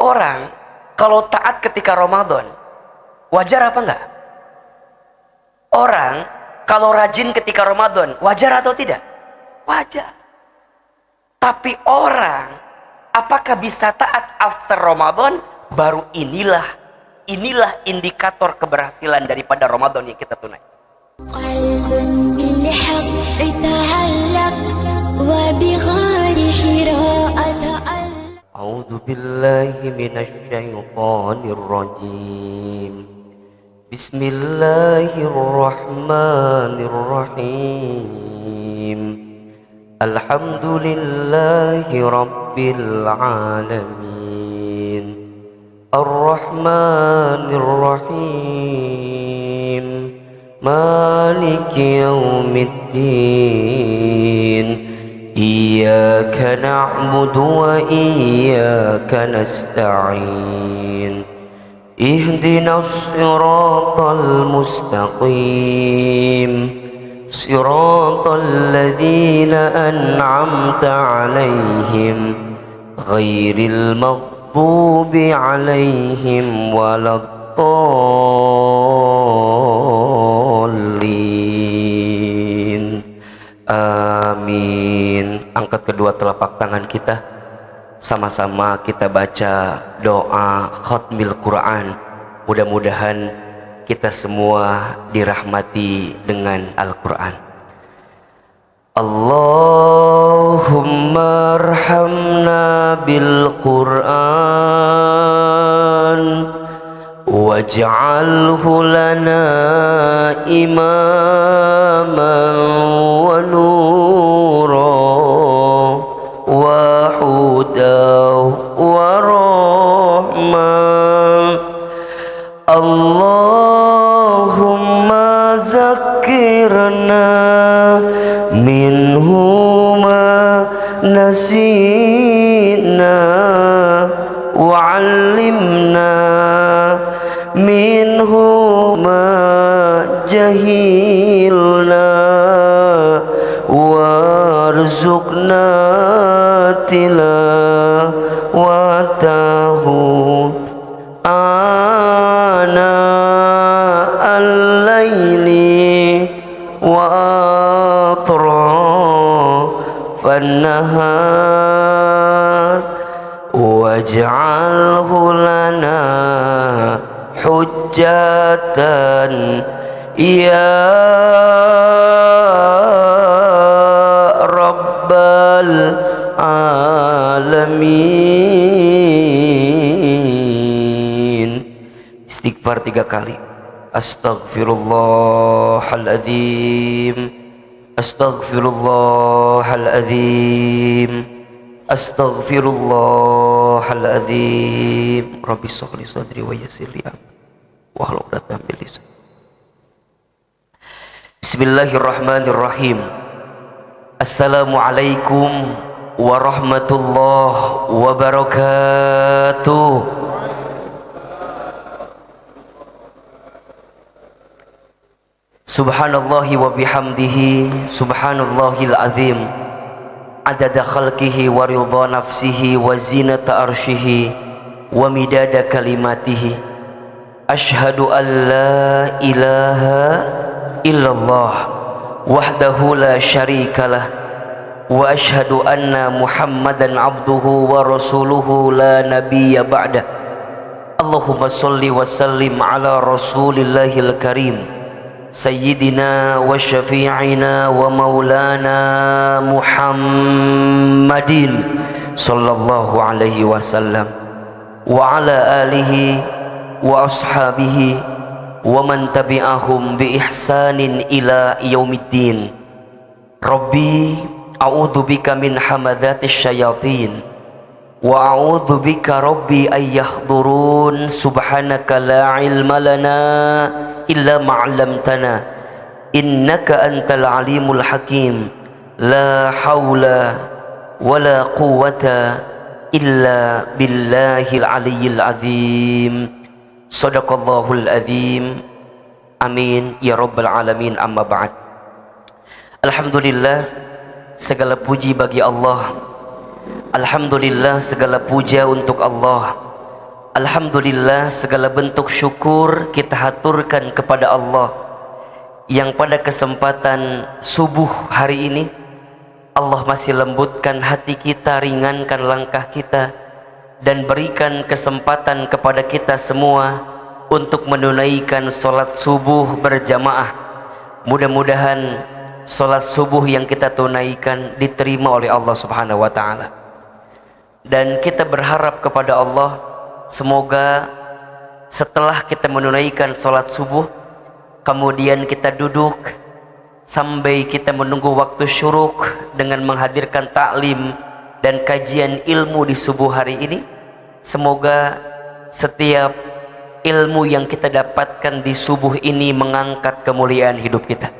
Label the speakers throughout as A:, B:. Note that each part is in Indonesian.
A: Orang kalau taat ketika Ramadan, wajar apa enggak? Orang kalau rajin ketika Ramadan, wajar atau tidak? Wajar. Tapi orang, apakah bisa taat after Ramadan? Baru inilah indikator keberhasilan daripada Ramadan yang kita tunaikan. A'udzu billahi minasy syaithanir rajim. Bismillahirrahmanirrahim. Alhamdulillahi rabbil alamin. Ar-Rahmanir Rahim. Maliki yaumiddin. Iyyaka na'budu wa iyyaka nasta'in. Ihdinas siratal mustaqim. Siratal ladzina an'amta 'alaihim ghairil maghdubi 'alaihim waladdallin. Amin. Angkat kedua telapak tangan kita, sama-sama kita baca doa khatmil Quran. Mudah-mudahan kita semua dirahmati dengan Al-Quran. Allahumma arhamna bil Quran waj'alhu lana imaman wa nura wa huda wa rahmah. Allahumma zakirna minhu ma nasina wa 'allimna minhu ma jahilna warzuqna tilawatahu ana al-laili wa atrafan nahar waj'alhu lana hujjatan ya rabbal alamin. Istighfar 3 kali. Astaghfirullahaladzim, astaghfirullahaladzim, astaghfirullahaladzim. Rabbi shrah li sadri wa yassir li amri wahlul 'uqdatam min lisani. Bismillahirrahmanirrahim. Assalamualaikum warahmatullahi wabarakatuh. Subhanallahi wa bihamdihi, subhanallahil azim, adada khalqihi wa ridha nafsihi wa zinata arshihi wa midada kalimatihi. Ashhadu an la ilaha illallah wahdahu la syarikalah wa ashhadu anna muhammadan abduhu wa rasuluhu la nabiyya ba'dah. Allahumma salli wa sallim ala rasulillahil karim sayyidina wa syafi'ina wa maulana Muhammadin sallallahu alaihi wasallam wa ala alihi wa ashabihi wa man tabi'ahum bi ihsanin ila yaumiddin. Rabbi a'udzu bika min hamadzatis syayatin wa a'udzu bika rabbi ay yahdurun. Subhanaka la ilma lana illa ma 'allamtana innaka antal alimul hakim. La haula wala quwwata illa billahil aliyyil azim. Shadaqallahul azim. Amin ya rabbal alamin. Amma ba'd. Alhamdulillah, segala puji bagi Allah. Alhamdulillah, segala puja untuk Allah Alhamdulillah, segala bentuk syukur kita haturkan kepada Allah yang pada kesempatan subuh hari ini Allah masih lembutkan hati kita, ringankan langkah kita, dan berikan kesempatan kepada kita semua untuk menunaikan sholat subuh berjamaah. Mudah-mudahan sholat subuh yang kita tunaikan diterima oleh Allah Subhanahu wa ta'ala. Dan kita berharap kepada Allah, semoga setelah kita menunaikan sholat subuh, kemudian kita duduk sampai kita menunggu waktu syuruk dengan menghadirkan taklim dan kajian ilmu di subuh hari ini, semoga setiap ilmu yang kita dapatkan di subuh ini mengangkat kemuliaan hidup kita.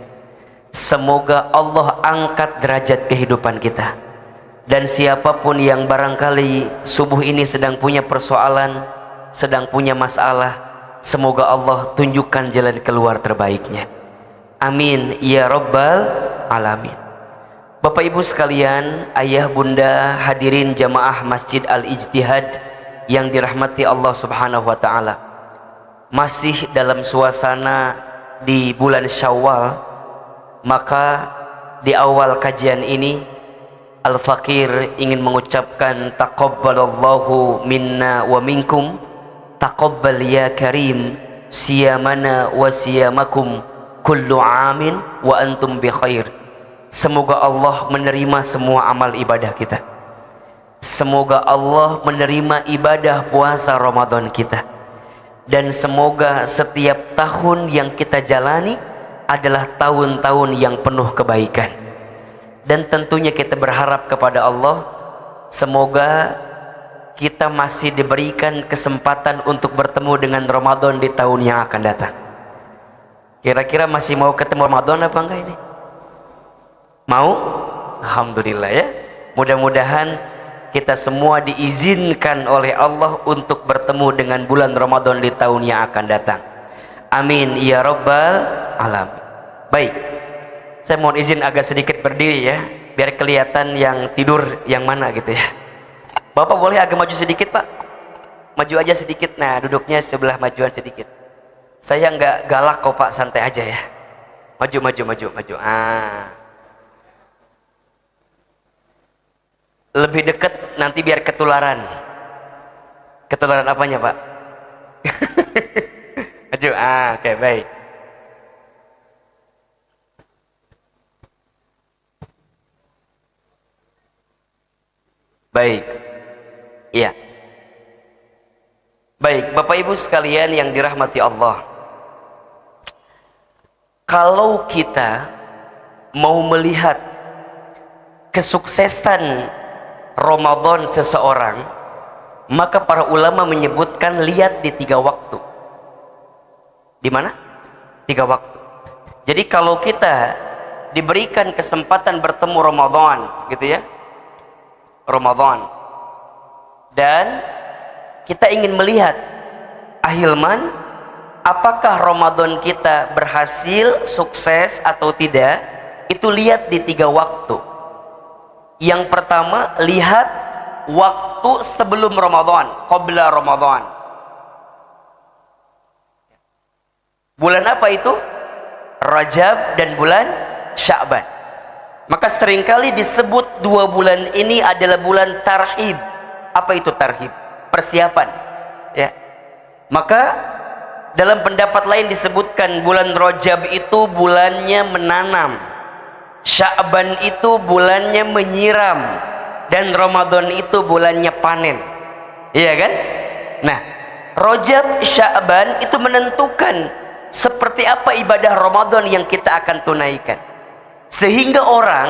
A: Semoga Allah angkat derajat kehidupan kita. Dan siapapun yang barangkali subuh ini sedang punya persoalan, sedang punya masalah, semoga Allah tunjukkan jalan keluar terbaiknya. Amin ya rabbal alamin. Bapak ibu sekalian, ayah bunda, hadirin jamaah Masjid Al-Ijtihad yang dirahmati Allah Subhanahu wa ta'ala, masih dalam suasana di bulan Syawal, maka di awal kajian ini Al-Fakir ingin mengucapkan taqabbalallahu minna wa minkum, taqabbal ya karim siyamana wa siyamakum kullu amin wa antum bi khair. Semoga Allah menerima semua amal ibadah kita. Semoga Allah menerima ibadah puasa Ramadan kita. Dan semoga setiap tahun yang kita jalani adalah tahun-tahun yang penuh kebaikan. Dan tentunya kita berharap kepada Allah, semoga kita masih diberikan kesempatan untuk bertemu dengan Ramadan di tahun yang akan datang. Kira-kira masih mau ketemu Ramadan apa enggak ini? Mau? Alhamdulillah ya. Mudah-mudahan kita semua diizinkan oleh Allah untuk bertemu dengan bulan Ramadan di tahun yang akan datang. Amin ya rabbal alamin. Baik, saya mohon izin agak sedikit berdiri ya, biar kelihatan yang tidur yang mana gitu ya. Bapak boleh agak maju sedikit Pak? Maju aja sedikit. Nah, duduknya sebelah majuan sedikit. Saya nggak galak kok Pak, santai aja ya. Maju. Lebih dekat nanti biar ketularan. Ketularan apanya Pak? Maju. Oke, baik. Baik. Iya. Baik, Bapak Ibu sekalian yang dirahmati Allah. Kalau kita mau melihat kesuksesan Ramadan seseorang, maka para ulama menyebutkan lihat di 3 waktu. Di mana? 3 waktu. Jadi kalau kita diberikan kesempatan bertemu Ramadan, gitu ya, Ramadan, dan kita ingin melihat ahilman, apakah Ramadan kita berhasil, sukses atau tidak, itu lihat di 3 waktu. Yang pertama, lihat waktu sebelum Ramadan, qabla Ramadan. Bulan apa itu? Rajab dan bulan Sya'ban. Maka seringkali disebut 2 bulan ini adalah bulan tarhib. Apa itu tarhib? Persiapan. Ya. Maka dalam pendapat lain disebutkan bulan Rajab itu bulannya menanam, Sya'ban itu bulannya menyiram, dan Ramadan itu bulannya panen. Iya kan? Nah, Rajab, Sya'ban itu menentukan seperti apa ibadah Ramadan yang kita akan tunaikan. Sehingga orang,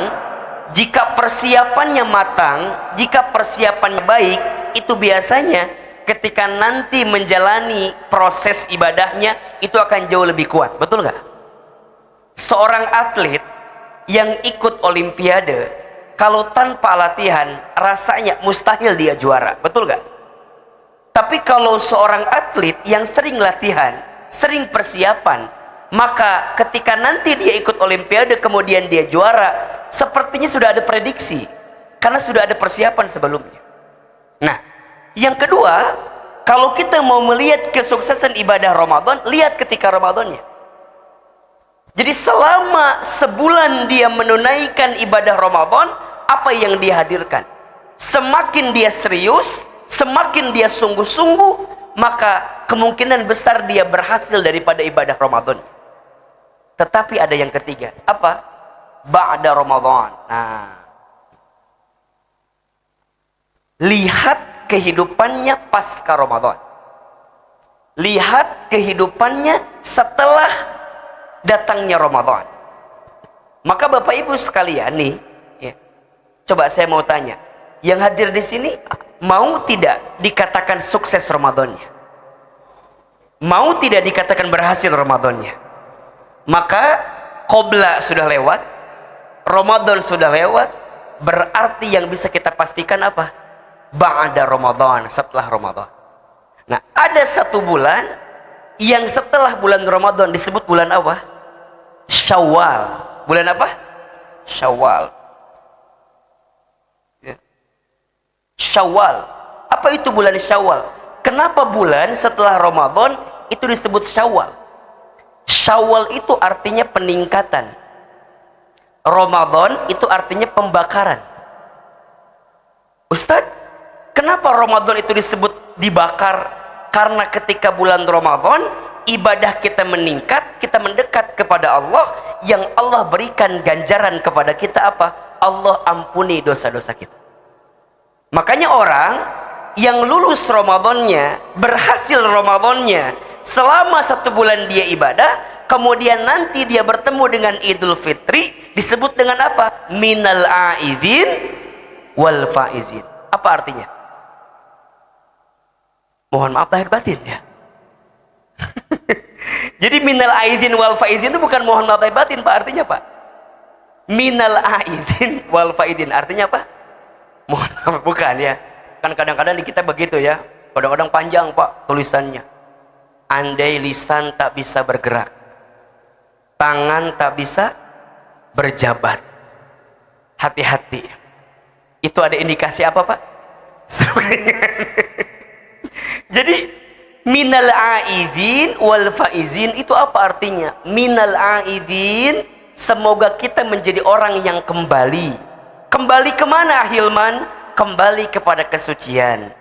A: jika persiapannya matang, jika persiapannya baik, itu biasanya ketika nanti menjalani proses ibadahnya itu akan jauh lebih kuat. Betul nggak? Seorang atlet yang ikut olimpiade, kalau tanpa latihan rasanya mustahil dia juara. Betul nggak? Tapi kalau seorang atlet yang sering latihan, sering persiapan, maka ketika nanti dia ikut olimpiade kemudian dia juara, sepertinya sudah ada prediksi karena sudah ada persiapan sebelumnya. Nah, yang kedua, kalau kita mau melihat kesuksesan ibadah Ramadan, lihat ketika Ramadannya. Jadi selama sebulan dia menunaikan ibadah Ramadan, apa yang dia hadirkan? Semakin dia serius, semakin dia sungguh-sungguh, maka kemungkinan besar dia berhasil daripada ibadah Ramadan. Tetapi ada yang ketiga, apa? Ba'da Ramadan. Nah, lihat kehidupannya pasca Ramadan. Lihat kehidupannya setelah datangnya Ramadan. Maka Bapak Ibu sekalian nih, ya, coba saya mau tanya, yang hadir di sini mau tidak dikatakan sukses Ramadannya? Mau tidak dikatakan berhasil Ramadannya? Maka qobla sudah lewat, Ramadan sudah lewat, berarti yang bisa kita pastikan apa? Ba'da Ramadan, setelah Ramadan. Nah, ada satu bulan yang setelah bulan Ramadan disebut bulan apa? Syawal. Bulan apa? Syawal. Ya. Syawal. Apa itu bulan Syawal? Kenapa bulan setelah Ramadan itu disebut Syawal? Syawal itu artinya peningkatan. Ramadan itu artinya pembakaran. Ustadz, kenapa Ramadan itu disebut dibakar? Karena ketika bulan Ramadan, ibadah kita meningkat, kita mendekat kepada Allah, yang Allah berikan ganjaran kepada kita apa? Allah ampuni dosa-dosa kita. Makanya orang yang lulus Ramadannya, berhasil Ramadannya, selama 1 bulan dia ibadah, kemudian nanti dia bertemu dengan Idul Fitri, disebut dengan apa? Minal aidin wal faizin. Apa artinya? Mohon maaf lahir batin ya. Jadi minal aidin wal faizin itu bukan mohon maaf lahir batin, Pak. Artinya Pak, minal aidin wal faizin artinya apa? Mohon maaf, bukan ya. Kan kadang-kadang di kita begitu ya. Kadang-kadang panjang Pak tulisannya. Andai lisan tak bisa bergerak, tangan tak bisa berjabat, hati-hati. Itu ada indikasi apa Pak? Jadi minal aidin wal faizin itu apa artinya? Minal aidin, semoga kita menjadi orang yang kembali. Kembali kemana Hilman? Kembali kepada kesucian.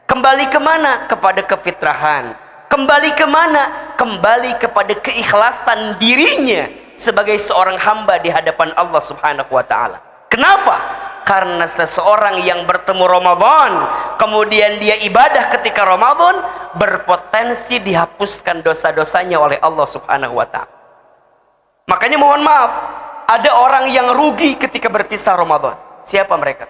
A: Kembali kemana? Kepada kefitrahan. Kembali kemana? Kembali kepada keikhlasan dirinya sebagai seorang hamba di hadapan Allah Subhanahu wa ta'ala. Kenapa? Karena seseorang yang bertemu Ramadan, kemudian dia ibadah ketika Ramadan, berpotensi dihapuskan dosa-dosanya oleh Allah Subhanahu wa ta'ala. Makanya mohon maaf, ada orang yang rugi ketika berpisah Ramadan. Siapa mereka?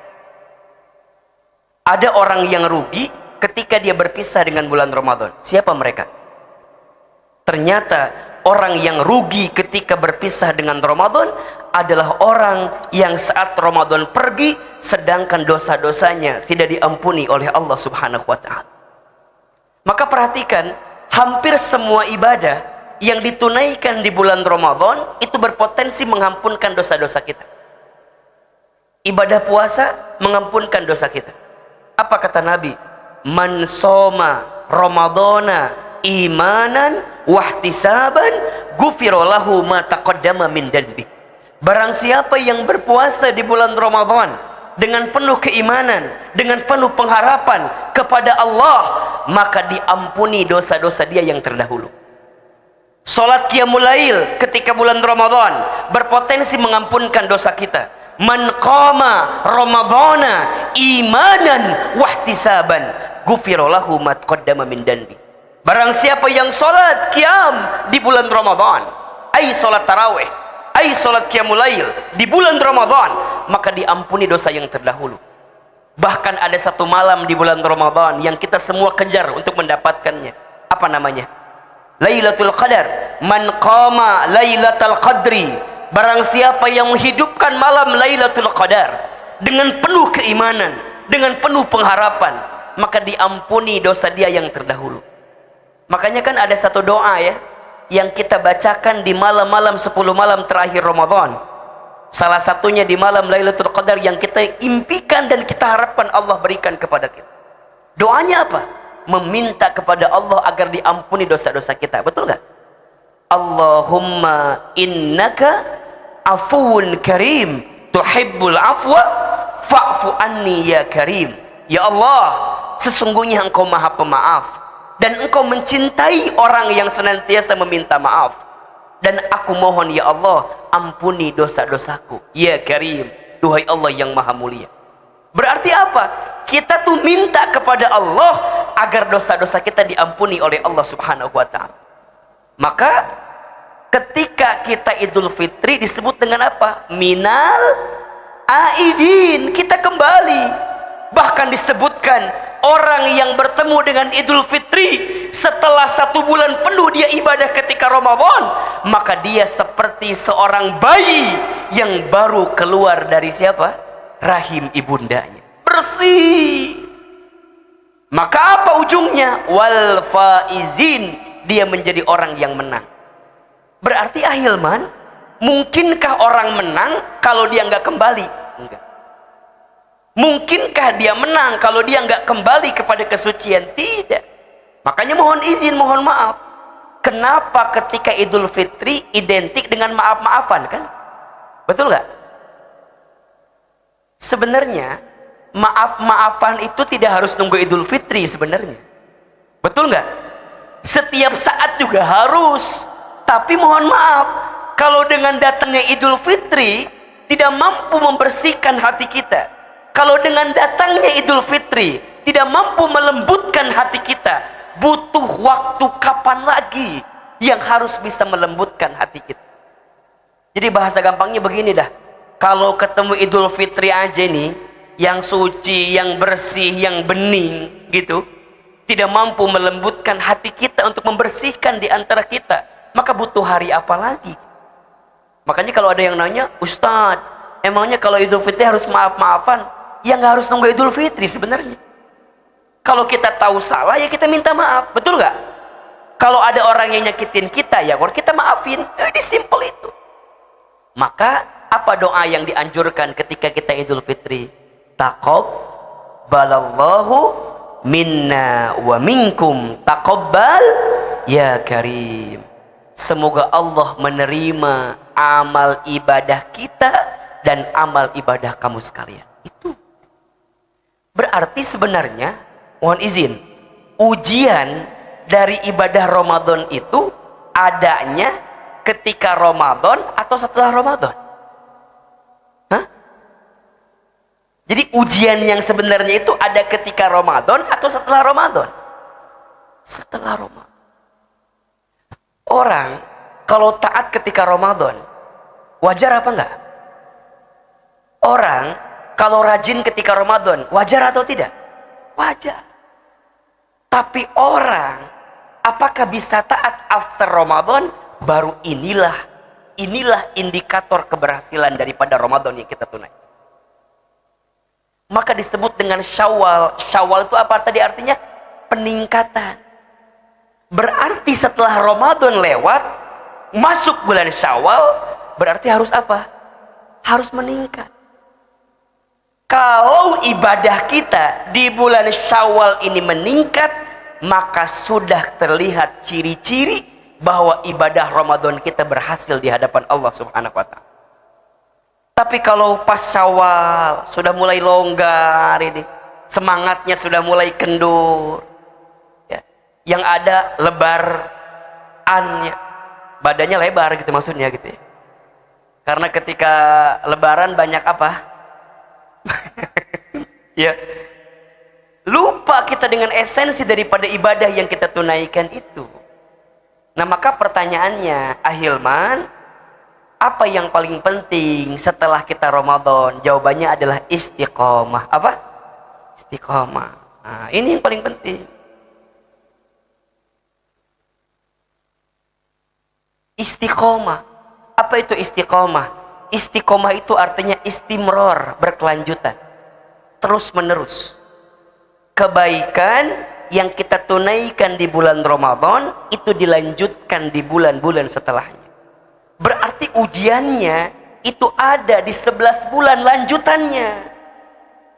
A: Ada orang yang rugi ketika dia berpisah dengan bulan Ramadan. Siapa mereka? Ternyata orang yang rugi ketika berpisah dengan Ramadan adalah orang yang saat Ramadan pergi, sedangkan dosa-dosanya tidak diampuni oleh Allah Subhanahu wa ta'ala. Maka perhatikan, hampir semua ibadah yang ditunaikan di bulan Ramadan itu berpotensi mengampunkan dosa-dosa kita. Ibadah puasa mengampunkan dosa kita. Apa kata Nabi? Man soma Ramadana imanan wahtisaban ghufira lahu ma taqaddama min dhanbi. Barang siapa yang berpuasa di bulan Ramadan dengan penuh keimanan, dengan penuh pengharapan kepada Allah, maka diampuni dosa-dosa dia yang terdahulu. Salat qiyamul lail ketika bulan Ramadan berpotensi mengampunkan dosa kita. Man qama ramadhana imanan wahtisaban ghufira lahu ma taqaddama min dhanbi. Barang siapa yang salat qiyam di bulan Ramadan, ai salat tarawih, ai salat qiyamul lail di bulan Ramadan, maka diampuni dosa yang terdahulu. Bahkan ada satu malam di bulan Ramadan yang kita semua kejar untuk mendapatkannya. Apa namanya? Lailatul Qadar. Man qama lailatul qadri, barang siapa yang menghidupkan malam Lailatul Qadar dengan penuh keimanan, dengan penuh pengharapan, maka diampuni dosa dia yang terdahulu. Makanya kan ada satu doa ya yang kita bacakan di malam-malam 10 malam terakhir Ramadan. Salah satunya di malam Lailatul Qadar yang kita impikan dan kita harapkan Allah berikan kepada kita. Doanya apa? meminta kepada Allah agar diampuni dosa-dosa kita. Betul nggak? Allahumma innaka afuwun karim tuhibbul afwa fa'fu anni ya karim. Ya Allah, sesungguhnya engkau maha pemaaf dan engkau mencintai orang yang senantiasa meminta maaf, dan aku mohon ya Allah, ampuni dosa-dosaku ya karim, duhai Allah yang maha mulia. Berarti apa? Kita tuh minta kepada Allah agar dosa-dosa kita diampuni oleh Allah subhanahu wa ta'ala. Maka ketika kita Idul Fitri disebut dengan apa? Minal aidin, kita kembali. Bahkan disebutkan orang yang bertemu dengan Idul Fitri setelah 1 bulan penuh dia ibadah ketika Ramadan, maka dia seperti seorang bayi yang baru keluar dari siapa? Rahim ibundanya, bersih. Maka apa ujungnya? Wal faizin, dia menjadi orang yang menang. Berarti ahilman, mungkinkah orang menang kalau dia nggak kembali? Enggak. Mungkinkah dia menang kalau dia nggak kembali kepada kesucian? Tidak. Makanya mohon izin, mohon maaf. Kenapa ketika Idul Fitri identik dengan maaf-maafan, kan? Betul nggak? Sebenarnya maaf-maafan itu tidak harus nunggu Idul Fitri sebenarnya. Betul nggak? Setiap saat juga harus. Tapi mohon maaf, kalau dengan datangnya Idul Fitri tidak mampu membersihkan hati kita, kalau dengan datangnya Idul Fitri tidak mampu melembutkan hati kita, butuh waktu kapan lagi yang harus bisa melembutkan hati kita? Jadi bahasa gampangnya begini dah, kalau ketemu Idul Fitri aja nih, yang suci, yang bersih, yang bening gitu, tidak mampu melembutkan hati kita untuk membersihkan di antara kita, maka butuh hari apa lagi? Makanya kalau ada yang nanya, Ustadz, emangnya kalau Idul Fitri harus maaf-maafan? Ya nggak harus nunggu Idul Fitri sebenarnya. Kalau kita tahu salah, ya kita minta maaf. Betul nggak? Kalau ada orang yang nyakitin kita, ya kalau kita maafin. Ini simple itu. Maka apa doa yang dianjurkan ketika kita Idul Fitri? Taqabbalallahu minna wa minkum taqabbal ya karim. Semoga Allah menerima amal ibadah kita dan amal ibadah kamu sekalian. Itu berarti sebenarnya, mohon izin, ujian dari ibadah Ramadan itu adanya ketika Ramadan atau setelah Ramadan? Hah? Jadi ujian yang sebenarnya itu ada ketika Ramadan atau setelah Ramadan? Setelah Ramadan. Orang kalau taat ketika Ramadan, wajar apa enggak? Orang kalau rajin ketika Ramadan, wajar atau tidak? Wajar. Tapi orang apakah bisa taat after Ramadan? Baru inilah indikator keberhasilan daripada Ramadan yang kita tunaikan. Maka disebut dengan Syawal. Syawal itu apa tadi artinya? Peningkatan. Berarti setelah Ramadan lewat, masuk bulan Syawal, berarti harus apa? Harus meningkat. Kalau ibadah kita di bulan Syawal ini meningkat, maka sudah terlihat ciri-ciri bahwa ibadah Ramadan kita berhasil di hadapan Allah Subhanahu wa ta'ala. Tapi kalau pas Syawal sudah mulai longgar ini, semangatnya sudah mulai kendur, ya, yang ada lebarannya, badannya lebar gitu maksudnya gitu ya. Karena ketika lebaran banyak apa? Ya, lupa kita dengan esensi daripada ibadah yang kita tunaikan itu. Nah maka pertanyaannya, Ahilman, apa yang paling penting setelah kita Ramadan? Jawabannya adalah istiqomah. Apa? Istiqomah. Nah, ini yang paling penting. Istiqomah. Apa itu istiqomah? Istiqomah itu artinya istimror, berkelanjutan, terus menerus. Kebaikan yang kita tunaikan di bulan Ramadan itu dilanjutkan di bulan-bulan setelahnya. Berarti ujiannya itu ada di 11 bulan lanjutannya.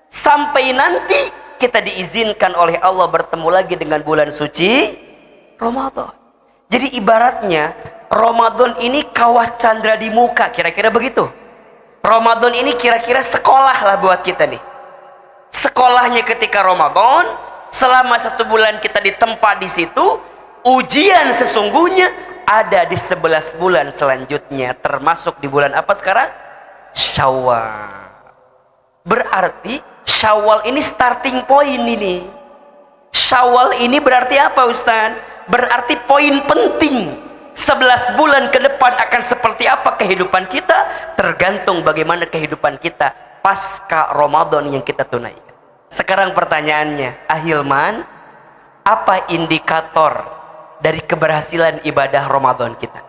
A: Sampai nanti kita diizinkan oleh Allah bertemu lagi dengan bulan suci Ramadan. Jadi ibaratnya Ramadan ini kawah candra di muka, kira-kira begitu. Ramadan ini kira-kira sekolah lah buat kita nih. Sekolahnya ketika Ramadan, selama 1 bulan kita ditempa di situ, ujian sesungguhnya ada di 11 bulan selanjutnya, termasuk di bulan apa sekarang? Syawal. Berarti Syawal ini starting point ini. Syawal ini berarti apa Ustaz? Berarti poin penting. 11 bulan ke depan akan seperti apa kehidupan kita, tergantung bagaimana kehidupan kita pasca Ramadan yang kita tunaikan. Sekarang pertanyaannya, Ahilman, apa indikator dari keberhasilan ibadah Ramadan kita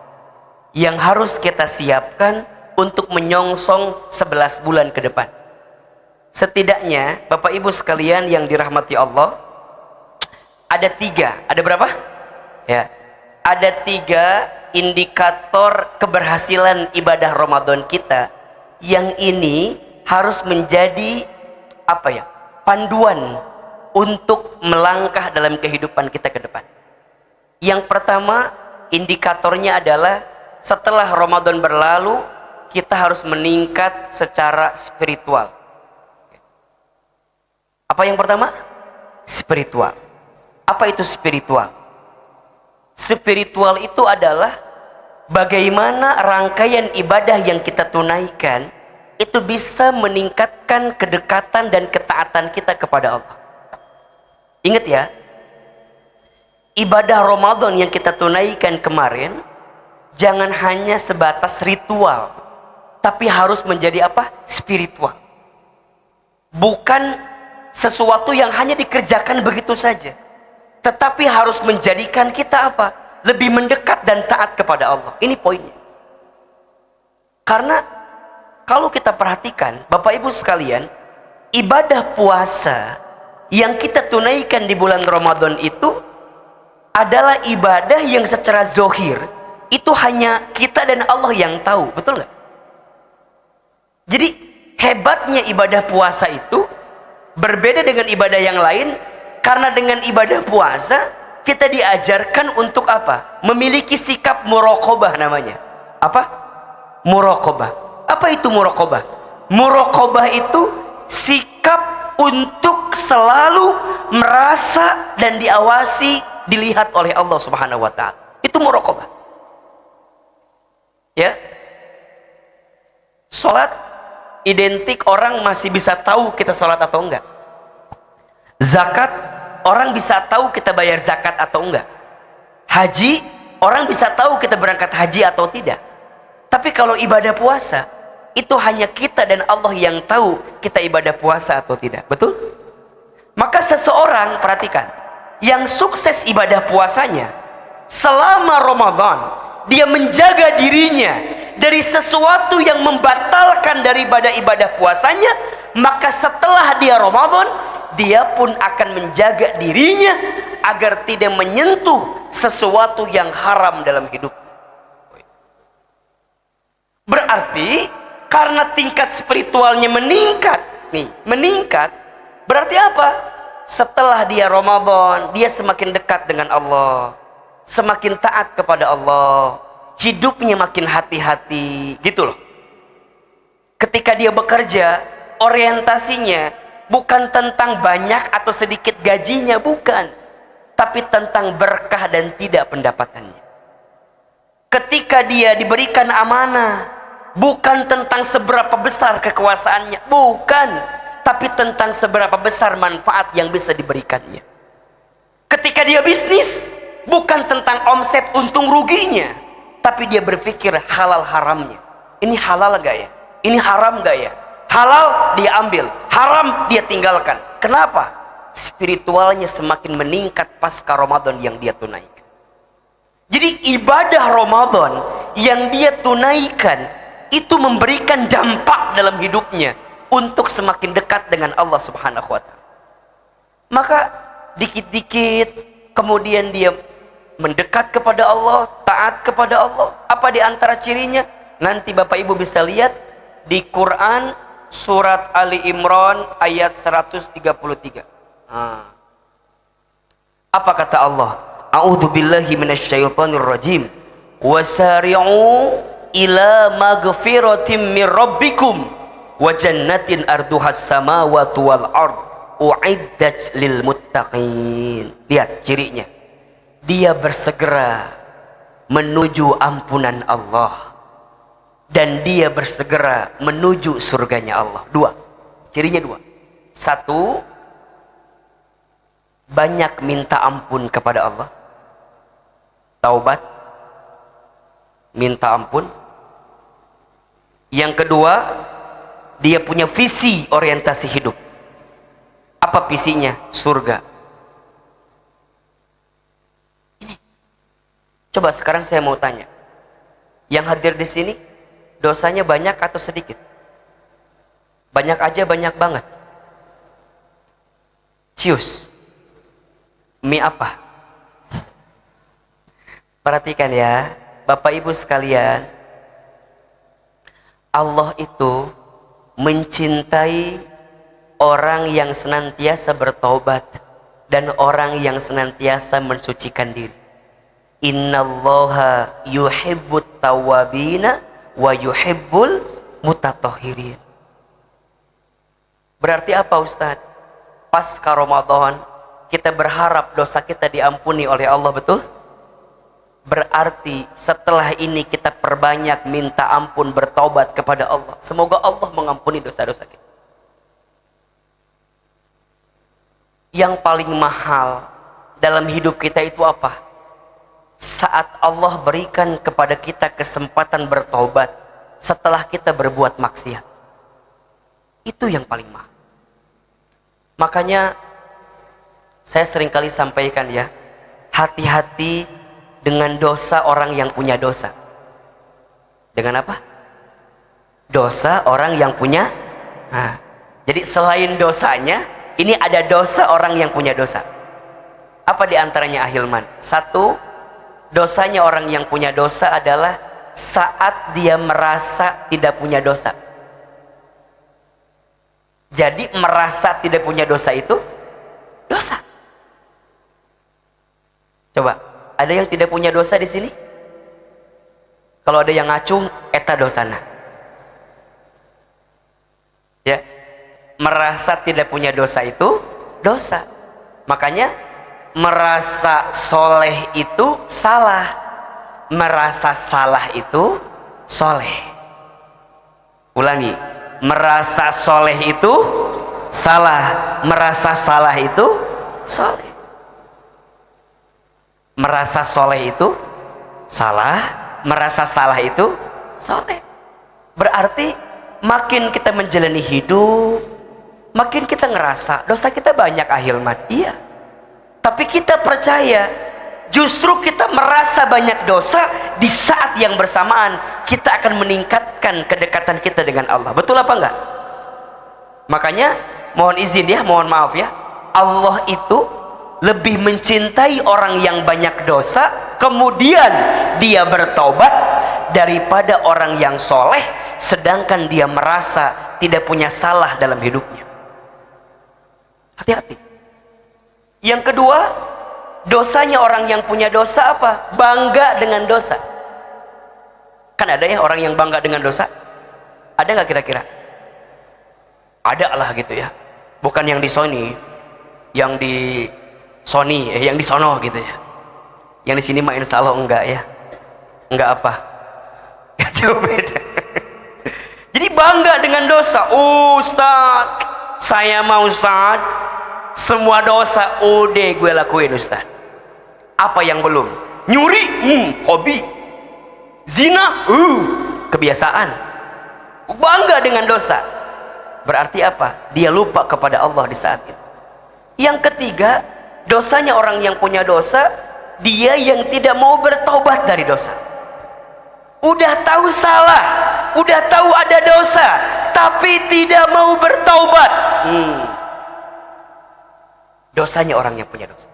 A: yang harus kita siapkan untuk menyongsong 11 bulan ke depan? Setidaknya Bapak Ibu sekalian yang dirahmati Allah, ada 3. Ada berapa? Ya, ada 3 indikator keberhasilan ibadah Ramadan kita yang ini harus menjadi apa ya, panduan untuk melangkah dalam kehidupan kita ke depan. Yang pertama, indikatornya adalah setelah Ramadan berlalu, kita harus meningkat secara spiritual. Apa yang pertama? Spiritual. Apa itu spiritual? Spiritual itu adalah bagaimana rangkaian ibadah yang kita tunaikan itu bisa meningkatkan kedekatan dan ketaatan kita kepada Allah. Ingat ya, ibadah Ramadan yang kita tunaikan kemarin jangan hanya sebatas ritual, tapi harus menjadi apa? Spiritual. Bukan sesuatu yang hanya dikerjakan begitu saja, tetapi harus menjadikan kita apa? Lebih mendekat dan taat kepada Allah. Ini poinnya. Karena kalau kita perhatikan, Bapak Ibu sekalian, ibadah puasa yang kita tunaikan di bulan Ramadan itu adalah ibadah yang secara zohir itu hanya kita dan Allah yang tahu, betul nggak? Jadi hebatnya ibadah puasa itu berbeda dengan ibadah yang lain, karena dengan ibadah puasa kita diajarkan untuk apa? Memiliki sikap muraqabah namanya. Apa? Muraqabah. Apa itu muraqabah? Muraqabah itu sikap untuk selalu merasa dan diawasi, dilihat oleh Allah Subhanahu wa taala. Itu muraqabah. Ya. Salat identik orang masih bisa tahu kita sholat atau enggak. Zakat, orang bisa tahu kita bayar zakat atau enggak. Haji, orang bisa tahu kita berangkat haji atau tidak. Tapi kalau ibadah puasa, itu hanya kita dan Allah yang tahu kita ibadah puasa atau tidak. Betul? Maka seseorang, perhatikan, yang sukses ibadah puasanya selama Ramadan, dia menjaga dirinya dari sesuatu yang membatalkan daripada ibadah puasanya, maka setelah dia Ramadan, dia pun akan menjaga dirinya agar tidak menyentuh sesuatu yang haram dalam hidup. Berarti karena tingkat spiritualnya meningkat, berarti apa? Setelah dia Ramadan, dia semakin dekat dengan Allah, semakin taat kepada Allah, hidupnya makin hati-hati, gitu loh. Ketika dia bekerja, orientasinya bukan tentang banyak atau sedikit gajinya, bukan, tapi tentang berkah dan tidak pendapatannya. Ketika dia diberikan amanah, bukan tentang seberapa besar kekuasaannya, bukan, tapi tentang seberapa besar manfaat yang bisa diberikannya. Ketika dia bisnis, bukan tentang omset untung ruginya, tapi dia berpikir halal haramnya. Ini halal gak ya? Ini haram gak ya? Halal dia ambil, haram dia tinggalkan. Kenapa? Spiritualnya semakin meningkat pasca Ramadan yang dia tunaikan. Jadi ibadah Ramadan yang dia tunaikan itu memberikan dampak dalam hidupnya untuk semakin dekat dengan Allah Subhanahu wa taala. Maka dikit-dikit kemudian dia mendekat kepada Allah, taat kepada Allah. Apa di antara cirinya? Nanti Bapak Ibu bisa lihat di Quran surat Ali Imran ayat 133. Apa kata Allah? A'udzubillahi minasyaitonirrajim. Wasari'u ila maghfiratin mir rabbikum wa jannatin arduhas samawati wal ard uiddat lil muttaqin. Lihat cirinya. Dia bersegera menuju ampunan Allah dan dia bersegera menuju surganya Allah. Dua. Cirinya dua. Satu, banyak minta ampun kepada Allah, taubat, minta ampun. Yang kedua, dia punya visi orientasi hidup. Apa visinya? Surga. Ini. Coba sekarang saya mau tanya, yang hadir di sini dosanya banyak atau sedikit? Banyak aja, banyak banget. Cius. Mie apa? Perhatikan ya, Bapak Ibu sekalian, Allah itu mencintai orang yang senantiasa bertobat dan orang yang senantiasa mensucikan diri. Innallaha yuhibbut tawwabina wa yuhibbul mutatahhirin. Berarti apa Ustaz? Pasca Ramadan kita berharap dosa kita diampuni oleh Allah, betul? Berarti setelah ini kita perbanyak minta ampun, bertaubat kepada Allah. Semoga Allah mengampuni dosa-dosa kita. Yang paling mahal dalam hidup kita itu apa? Saat Allah berikan kepada kita kesempatan bertaubat setelah kita berbuat maksiat. Itu yang paling mahal. Makanya saya seringkali sampaikan ya, hati-hati dengan dosa orang yang punya dosa. Dengan apa? Dosa orang yang punya. Nah, jadi selain dosanya, ini ada dosa orang yang punya dosa. Apa diantaranya Ahilman? Satu, dosanya orang yang punya dosa adalah saat dia merasa tidak punya dosa. Jadi merasa tidak punya dosa itu dosa. Coba, ada yang tidak punya dosa di sini? Kalau ada yang ngacung, eta dosana. Ya, merasa tidak punya dosa itu dosa. Makanya merasa soleh itu salah, merasa salah itu soleh. Ulangi, merasa soleh itu salah, merasa salah itu soleh. Merasa soleh itu salah, merasa salah itu soleh. Berarti makin kita menjalani hidup, makin kita ngerasa dosa kita banyak Ahilman. Iya. Tapi kita percaya justru kita merasa banyak dosa, di saat yang bersamaan kita akan meningkatkan kedekatan kita dengan Allah. Betul apa enggak? Makanya mohon izin ya, mohon maaf ya, Allah itu lebih mencintai orang yang banyak dosa kemudian dia bertobat daripada orang yang soleh sedangkan dia merasa tidak punya salah dalam hidupnya. Hati-hati. Yang kedua, dosanya orang yang punya dosa apa? Bangga dengan dosa. Kan ada ya orang yang bangga dengan dosa? Ada nggak kira-kira? Ada lah gitu ya. Bukan yang di Sony, yang di Sony, yang di sono gitu ya. Yang di sini mah insya Allah enggak ya. Enggak apa? Ya jauh beda. Jadi bangga dengan dosa. Ustaz, saya mau Ustaz, semua dosa udah gue lakuin Ustaz. Apa yang belum? Nyuri, hobi. Zina, kebiasaan. Bangga dengan dosa. Berarti apa? Dia lupa kepada Allah di saat itu. Yang ketiga, dosanya orang yang punya dosa, dia yang tidak mau bertobat dari dosa. Udah tahu salah, udah tahu ada dosa, tapi tidak mau bertobat. Dosanya orang yang punya dosa.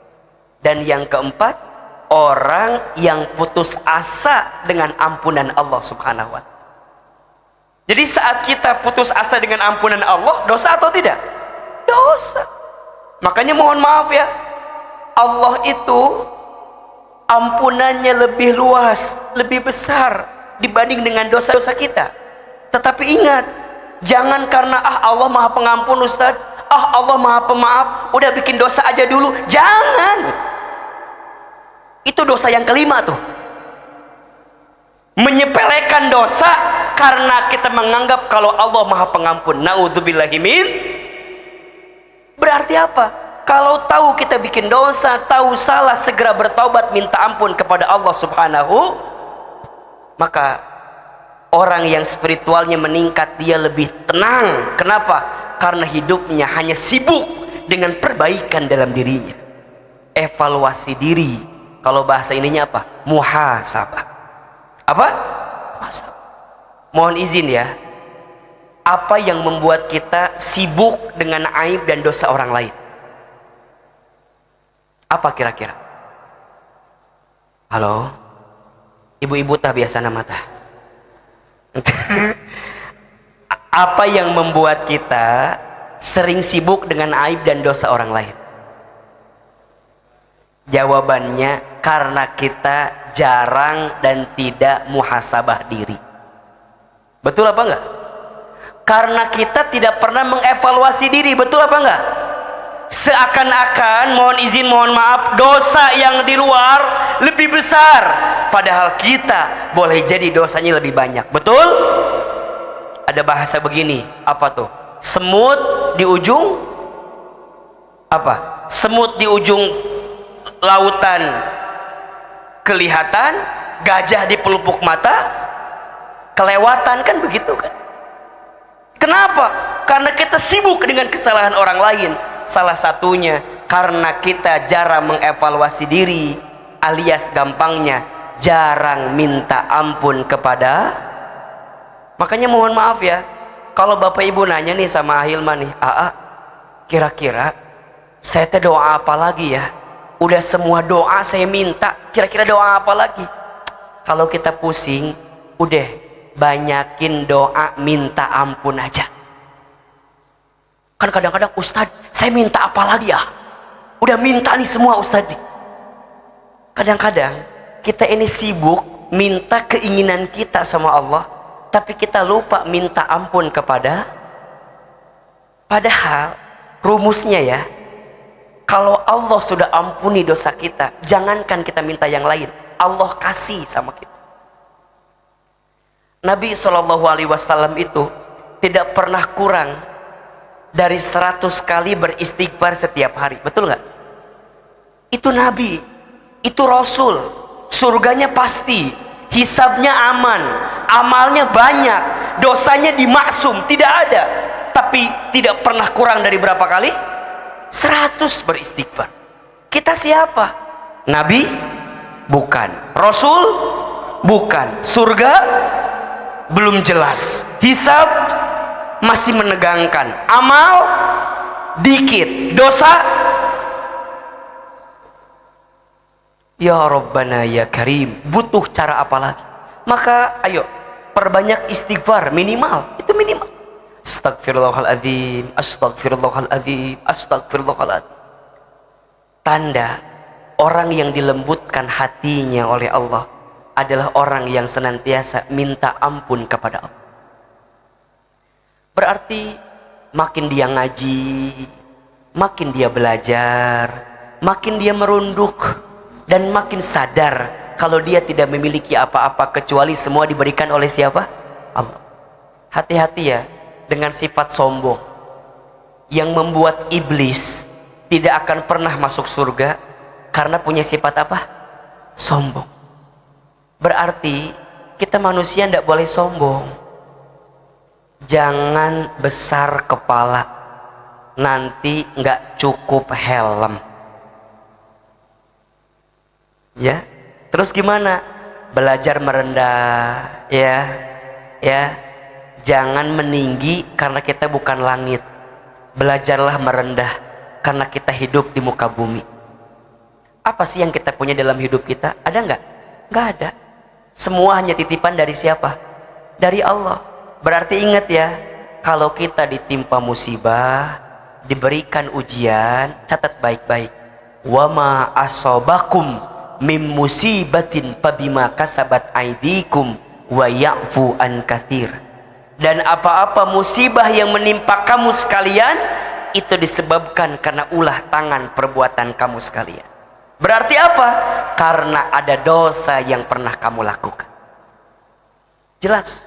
A: Dan yang keempat, orang yang putus asa dengan ampunan Allah Subhanahu wa ta'ala. Jadi saat kita putus asa dengan ampunan Allah, dosa atau tidak? Dosa. Makanya mohon maaf ya, Allah itu ampunannya lebih luas, lebih besar dibanding dengan dosa-dosa kita. Tetapi ingat, jangan karena Allah maha pengampun Ustaz, Allah maha pemaaf, udah bikin dosa aja dulu. Jangan. Itu dosa yang kelima tuh, menyepelekan dosa karena kita menganggap kalau Allah maha pengampun. Naudzubillahi min. Berarti apa? Kalau tahu kita bikin dosa, tahu salah, segera bertaubat, minta ampun kepada Allah subhanahu. Maka orang yang spiritualnya meningkat, dia lebih tenang. Kenapa? Karena hidupnya hanya sibuk dengan perbaikan dalam dirinya. Evaluasi diri. Kalau bahasa ininya apa? Muhasabah. Apa? Muhasabah. Mohon izin ya, apa yang membuat kita sibuk dengan aib dan dosa orang lain? Apa kira-kira? Halo? Ibu-ibu tah biasa nama tah. Apa yang membuat kita sering sibuk dengan aib dan dosa orang lain? Jawabannya karena kita jarang dan tidak muhasabah diri. Betul apa enggak? Karena kita tidak pernah mengevaluasi diri. Betul apa enggak? Seakan-akan, mohon izin, mohon maaf, dosa yang di luar lebih besar, padahal kita boleh jadi dosanya lebih banyak. Betul? Ada bahasa begini, apa tuh? Semut di ujung apa? Semut di ujung lautan kelihatan, gajah di pelupuk mata kelewatan, kan begitu kan? Kenapa? Karena kita sibuk dengan kesalahan orang lain. Salah satunya karena kita jarang mengevaluasi diri, alias gampangnya jarang minta ampun kepada. Makanya mohon maaf ya, kalau bapak ibu nanya nih sama Ahilman nih, kira-kira saya teh doa apa lagi ya? Udah semua doa saya minta, kira-kira doa apa lagi? Kalau kita pusing, udah banyakin doa minta ampun aja. Kan kadang-kadang, Ustadz, saya minta apa lagi ya? Udah minta nih semua Ustadz. Kadang-kadang kita ini sibuk minta keinginan kita sama Allah, tapi kita lupa minta ampun kepada. Padahal rumusnya ya, kalau Allah sudah ampuni dosa kita, jangankan kita minta yang lain, Allah kasih sama kita. Nabi SAW itu tidak pernah kurang dari 100 kali beristighfar setiap hari. Betul nggak? Itu Nabi, itu Rasul, surganya pasti, hisabnya aman, amalnya banyak, dosanya dimaksum, tidak ada. Tapi tidak pernah kurang dari berapa kali? 100 beristighfar. Kita siapa? Nabi? Bukan. Rasul? Bukan. Surga? Belum jelas. Hisab? Masih menegangkan. Amal? Dikit. Dosa? Ya Rabbana ya Karim. Butuh cara apa lagi? Maka ayo perbanyak istighfar, minimal. Itu minimal. Astagfirullahaladzim, astagfirullahaladzim, astagfirullahaladzim. Tanda orang yang dilembutkan hatinya oleh Allah adalah orang yang senantiasa minta ampun kepada Allah. Berarti makin dia ngaji, makin dia belajar, makin dia merunduk, dan makin sadar kalau dia tidak memiliki apa-apa kecuali semua diberikan oleh siapa? Allah. Hati-hati ya dengan sifat sombong yang membuat iblis tidak akan pernah masuk surga karena punya sifat apa? Sombong. Berarti kita manusia tidak boleh sombong. Jangan besar kepala, nanti nggak cukup helm. Ya, terus gimana? Belajar merendah, ya. Jangan meninggi karena kita bukan langit. Belajarlah merendah karena kita hidup di muka bumi. Apa sih yang kita punya dalam hidup kita? Ada nggak? Nggak ada. Semua hanya titipan dari siapa? Dari Allah. Berarti ingat ya, kalau kita ditimpa musibah, diberikan ujian, catat baik-baik. Wa ma asobakum mim musibatin fabima kasabat aidikum wa ya'fu an katsir. Dan apa-apa musibah yang menimpa kamu sekalian itu disebabkan karena ulah tangan perbuatan kamu sekalian. Berarti apa? Karena ada dosa yang pernah kamu lakukan. Jelas?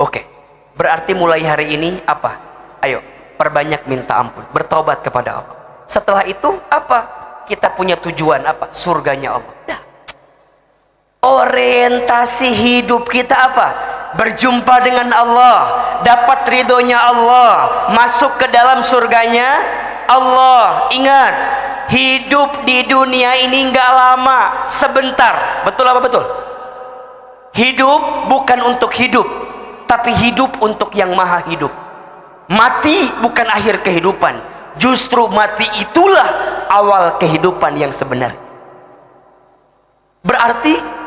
A: Oke. Berarti mulai hari ini apa? Ayo, perbanyak minta ampun, bertobat kepada Allah. Setelah itu apa? Kita punya tujuan apa? Surganya Allah. Dah. Orientasi hidup kita apa? Berjumpa dengan Allah, dapat ridhonya Allah, masuk ke dalam surganya Allah. Ingat, hidup di dunia ini nggak lama, sebentar. Betul apa betul? Hidup bukan untuk hidup, tapi hidup untuk yang maha hidup. Mati bukan akhir kehidupan, justru mati itulah awal kehidupan yang sebenarnya. Berarti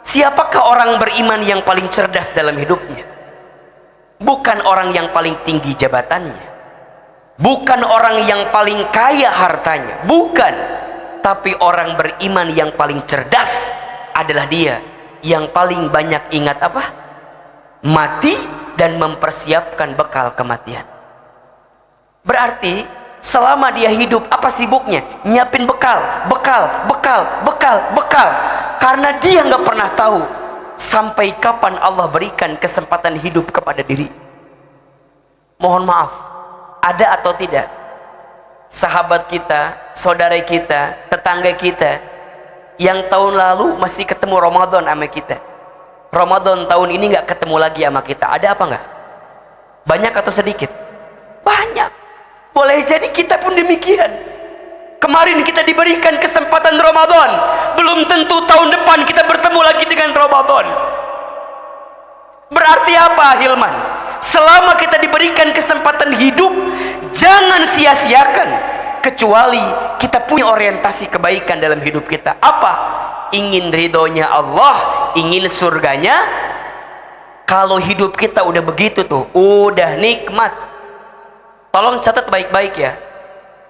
A: siapakah orang beriman yang paling cerdas dalam hidupnya? Bukan orang yang paling tinggi jabatannya, bukan orang yang paling kaya hartanya, bukan. Tapi orang beriman yang paling cerdas adalah dia yang paling banyak ingat apa? Mati dan mempersiapkan bekal kematian. Berarti selama dia hidup apa sibuknya? Nyiapin bekal. Karena dia nggak pernah tahu sampai kapan Allah berikan kesempatan hidup kepada diri. Mohon maaf, ada atau tidak sahabat kita, saudara kita, tetangga kita yang tahun lalu masih ketemu Ramadan sama kita, Ramadan tahun ini nggak ketemu lagi sama kita? Ada apa nggak? Banyak atau sedikit? Banyak. Boleh jadi kita pun demikian. Kemarin kita diberikan kesempatan Ramadan, belum tentu tahun depan kita bertemu lagi dengan Ramadan. Berarti apa, Hilman? Selama kita diberikan kesempatan hidup, jangan sia-siakan. Kecuali kita punya orientasi kebaikan dalam hidup kita. Apa? Ingin ridhonya Allah, ingin surganya. Kalau hidup kita udah begitu tuh, udah nikmat. Tolong catat baik-baik ya.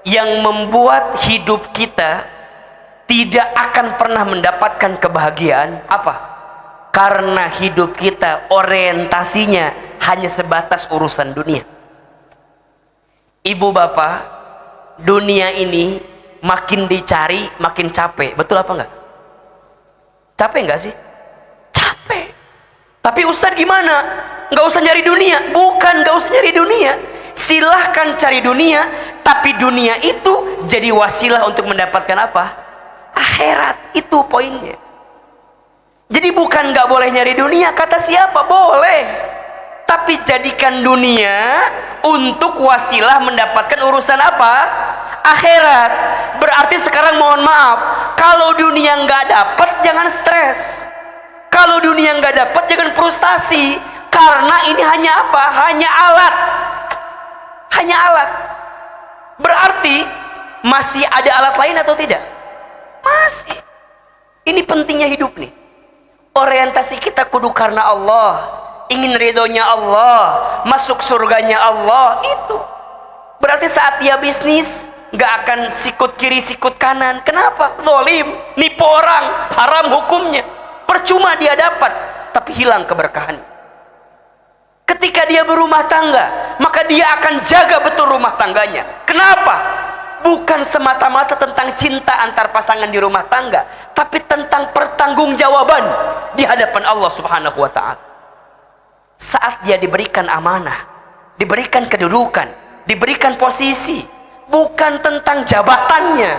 A: Yang membuat hidup kita tidak akan pernah mendapatkan kebahagiaan apa? Karena hidup kita orientasinya hanya sebatas urusan dunia. Ibu bapak, dunia ini makin dicari makin capek. Betul apa enggak? Capek enggak sih? Capek. Tapi Ustadz gimana? Nggak usah nyari dunia. Bukan nggak usah nyari dunia, silahkan cari dunia, tapi dunia itu jadi wasilah untuk mendapatkan apa? Akhirat. Itu poinnya. Jadi bukan nggak boleh nyari dunia, kata siapa? Boleh, tapi jadikan dunia untuk wasilah mendapatkan urusan apa? Akhirat. Berarti sekarang mohon maaf, kalau dunia nggak dapat jangan stres, kalau dunia nggak dapat jangan frustasi, karena ini hanya apa? Hanya alat. Hanya alat. Berarti masih ada alat lain atau tidak? Masih. Ini pentingnya hidup nih. Orientasi kita kudu karena Allah, ingin ridhonya Allah, masuk surganya Allah. Itu berarti saat dia bisnis nggak akan sikut kiri sikut kanan. Kenapa? Zalim, nipu orang, haram hukumnya. Percuma dia dapat, tapi hilang keberkahan. Ketika dia berumah tangga, maka dia akan jaga betul rumah tangganya. Kenapa? Bukan semata-mata tentang cinta antar pasangan di rumah tangga, tapi tentang pertanggungjawaban di hadapan Allah Subhanahu wa ta'ala. Saat dia diberikan amanah, diberikan kedudukan, diberikan posisi, bukan tentang jabatannya,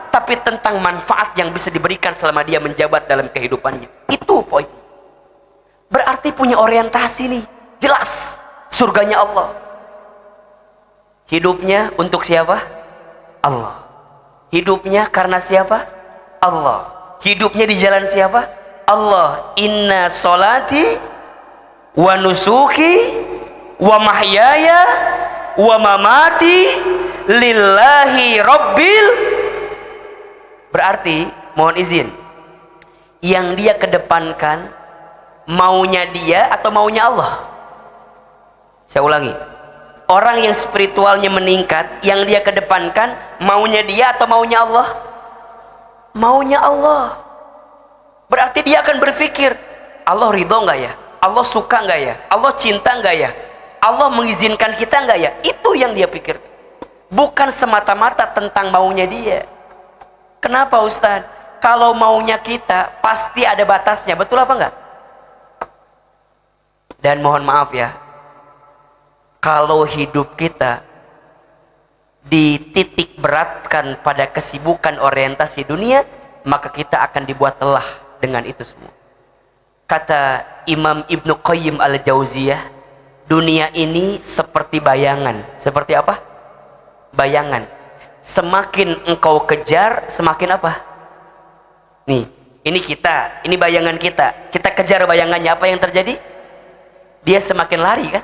A: tapi tentang manfaat yang bisa diberikan selama dia menjabat dalam kehidupannya. Itu poin. Berarti punya orientasi nih, jelas surganya Allah. Hidupnya untuk siapa? Allah. Hidupnya karena siapa? Allah. Hidupnya di jalan siapa? Allah. Inna solati wa nusuki wa mahyaya wa mamati lillahi rabbil. Berarti mohon izin, yang dia kedepankan maunya dia atau maunya Allah? Saya ulangi, Orang yang spiritualnya meningkat, yang dia kedepankan maunya dia atau maunya Allah? Maunya Allah. Berarti dia akan berpikir, Allah ridho nggak ya? Allah suka nggak ya? Allah cinta nggak ya? Allah mengizinkan kita nggak ya? Itu yang dia pikir. Bukan semata-mata tentang maunya dia. Kenapa Ustaz? Kalau maunya kita pasti ada batasnya, betul apa enggak? Dan mohon maaf ya, kalau hidup kita dititik beratkan pada kesibukan orientasi dunia, maka kita akan dibuat lelah dengan itu semua. Kata Imam Ibnu Qayyim al-Jauziyah, dunia ini seperti bayangan. Seperti apa? Bayangan. Semakin engkau kejar, semakin apa? Nih, ini kita, ini bayangan kita. Kita kejar bayangannya, apa yang terjadi? Dia semakin lari kan?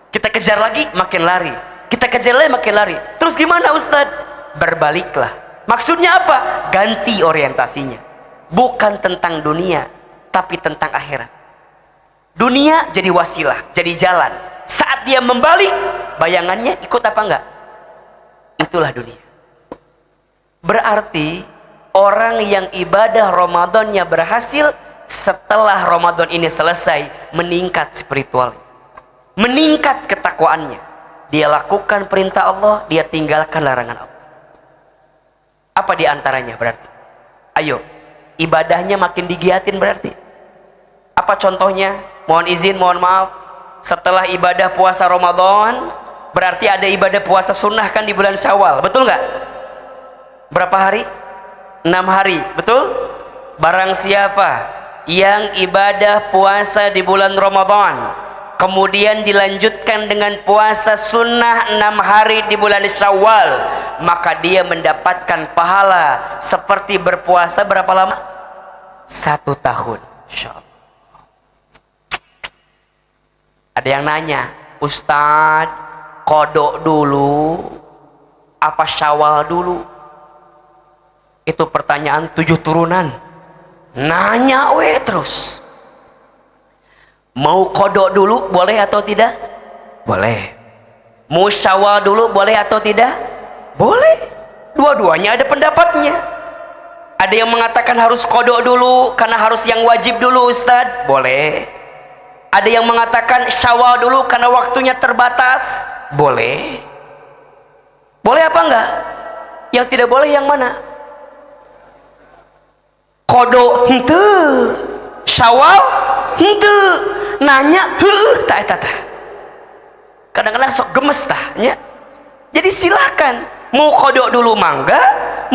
A: Kita kejar lagi, makin lari. Kita kejar lagi, makin lari. Terus gimana Ustadz? Berbaliklah. Maksudnya apa? Ganti orientasinya. Bukan tentang dunia, tapi tentang akhirat. Dunia jadi wasilah, jadi jalan. Saat dia membalik, bayangannya ikut apa enggak? Itulah dunia. Berarti orang yang ibadah Ramadannya berhasil, setelah Ramadan ini selesai, meningkat spiritual, meningkat ketakwaannya. Dia lakukan perintah Allah, dia tinggalkan larangan Allah. Apa diantaranya berarti? Ayo, ibadahnya makin digiatin berarti. Apa contohnya? Mohon izin, mohon maaf. Setelah ibadah puasa Ramadan, berarti ada ibadah puasa sunnah kan di bulan Syawal, betul nggak? Berapa hari? 6 hari, betul? Barang siapa yang ibadah puasa di bulan Ramadan, kemudian dilanjutkan dengan puasa sunnah 6 hari di bulan Syawal, maka dia mendapatkan pahala seperti berpuasa berapa lama? 1 tahun. Insyaallah. Ada yang nanya, Ustadz, kodok dulu apa Syawal dulu? Itu pertanyaan 7 turunan. Nanya terus. Mau kodok dulu boleh atau tidak? Boleh. Mau Syawal dulu boleh atau tidak? Boleh. Dua-duanya ada pendapatnya. Ada yang mengatakan harus kodok dulu karena harus yang wajib dulu Ustadz. Boleh. Ada yang mengatakan Syawal dulu karena waktunya terbatas. Boleh. Boleh apa enggak? Yang tidak boleh yang mana? Kodok hente, Syawal hente, nanya tak. Kadang-kadang sok gemes tahnya. Jadi silakan, mau kodok dulu mangga,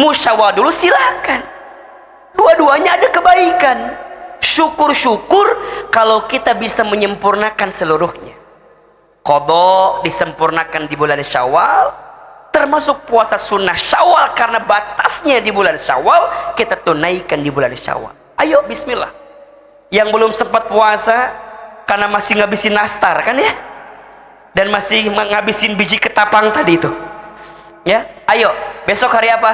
A: mau Syawal dulu silakan. Dua-duanya ada kebaikan. Syukur-syukur kalau kita bisa menyempurnakan seluruhnya. Qadha disempurnakan di bulan Syawal, termasuk puasa sunnah Syawal karena batasnya di bulan Syawal, kita tunaikan di bulan Syawal. Ayo bismillah. Yang belum sempat puasa karena masih ngabisin nastar kan ya, dan masih ngabisin biji ketapang tadi itu ya, ayo besok hari apa?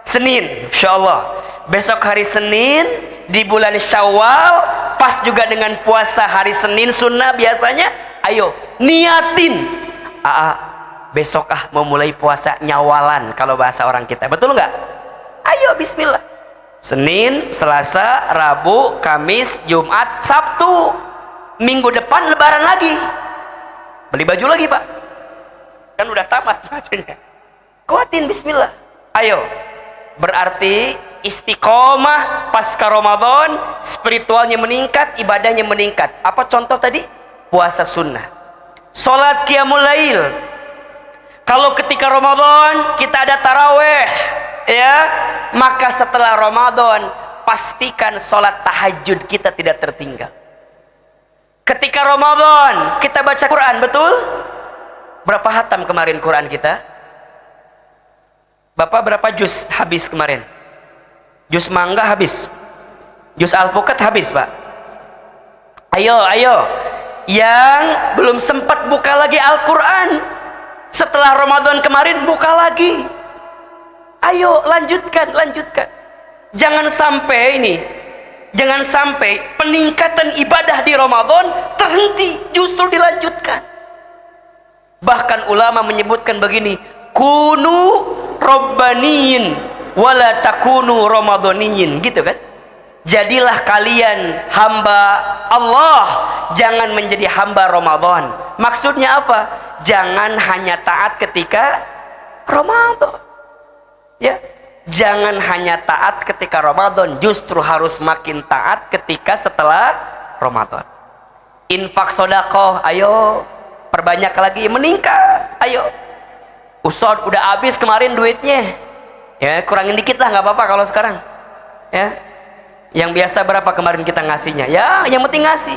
A: Senin, insyaallah. Besok hari Senin di bulan Syawal, pas juga dengan puasa hari Senin sunnah biasanya. Ayo niatin, besok mau mulai puasa nyawalan kalau bahasa orang kita, betul nggak? Ayo bismillah. Senin, Selasa, Rabu, Kamis, Jumat, Sabtu, minggu depan Lebaran lagi. Beli baju lagi pak, kan udah tamat bajunya. Kuatin bismillah. Ayo, berarti istiqomah pasca Ramadan, spiritualnya meningkat, ibadahnya meningkat. Apa contoh tadi? Puasa sunnah, sholat qiyamul lail. Kalau ketika Ramadan kita ada taraweh ya, maka setelah Ramadan pastikan sholat tahajud kita tidak tertinggal. Ketika Ramadan kita baca Quran, betul? Berapa hatam kemarin Quran kita? Bapak berapa juz habis kemarin? Juz mangga habis, juz alpukat habis pak. Ayo yang belum sempat buka lagi Al-Quran setelah Ramadan kemarin, buka lagi. Ayo lanjutkan. Jangan sampai peningkatan ibadah di Ramadan terhenti, justru dilanjutkan. Bahkan ulama menyebutkan begini, kunu robbaniyin wala takunu ramadhaniyin, gitu kan? Jadilah kalian hamba Allah, jangan menjadi hamba Ramadan. Maksudnya apa? Jangan hanya taat ketika Ramadan, ya. Jangan hanya taat ketika Ramadan, justru harus makin taat ketika setelah Ramadan. Infak sedekah, ayo perbanyak lagi, meningkat, ayo. Ustaz udah habis kemarin duitnya, ya kurangin dikit lah, nggak apa-apa kalau sekarang, ya. Yang biasa berapa kemarin kita ngasihnya? Ya, yang penting ngasih.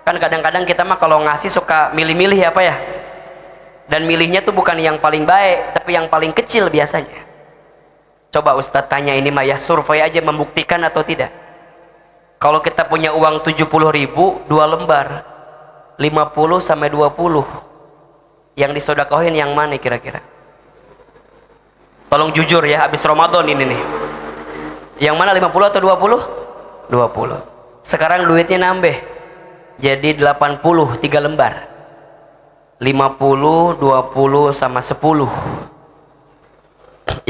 A: Kan kadang-kadang kita mah kalau ngasih suka milih-milih apa ya? Dan milihnya tuh bukan yang paling baik, tapi yang paling kecil biasanya. Coba Ustadz tanya ini mah ya, survei aja membuktikan atau tidak. Kalau kita punya uang 70.000, 2 lembar, 50 sampai 20. Yang disodakohin yang mana kira-kira? Tolong jujur ya, habis Ramadan ini nih. Yang mana 50 atau 20? 20. Sekarang duitnya nambah jadi 80, 3 lembar. 50, 20 sama 10.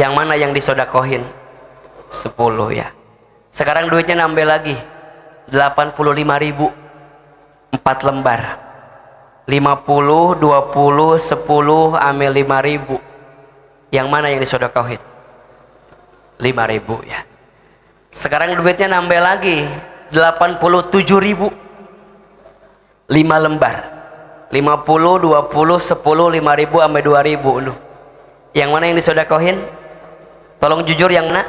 A: Yang mana yang disodakohin? 10 ya. Sekarang duitnya nambah lagi 85.000, 4 lembar. 50, 20, 10 ambil 5.000. Yang mana yang disodakohin? 5.000 ya. Sekarang duitnya nambah lagi 87.000, 5 lembar. 50, 20, 10, 5.000 sampai 2.000 lu. Yang mana yang disodakohin? Tolong jujur, yang mana?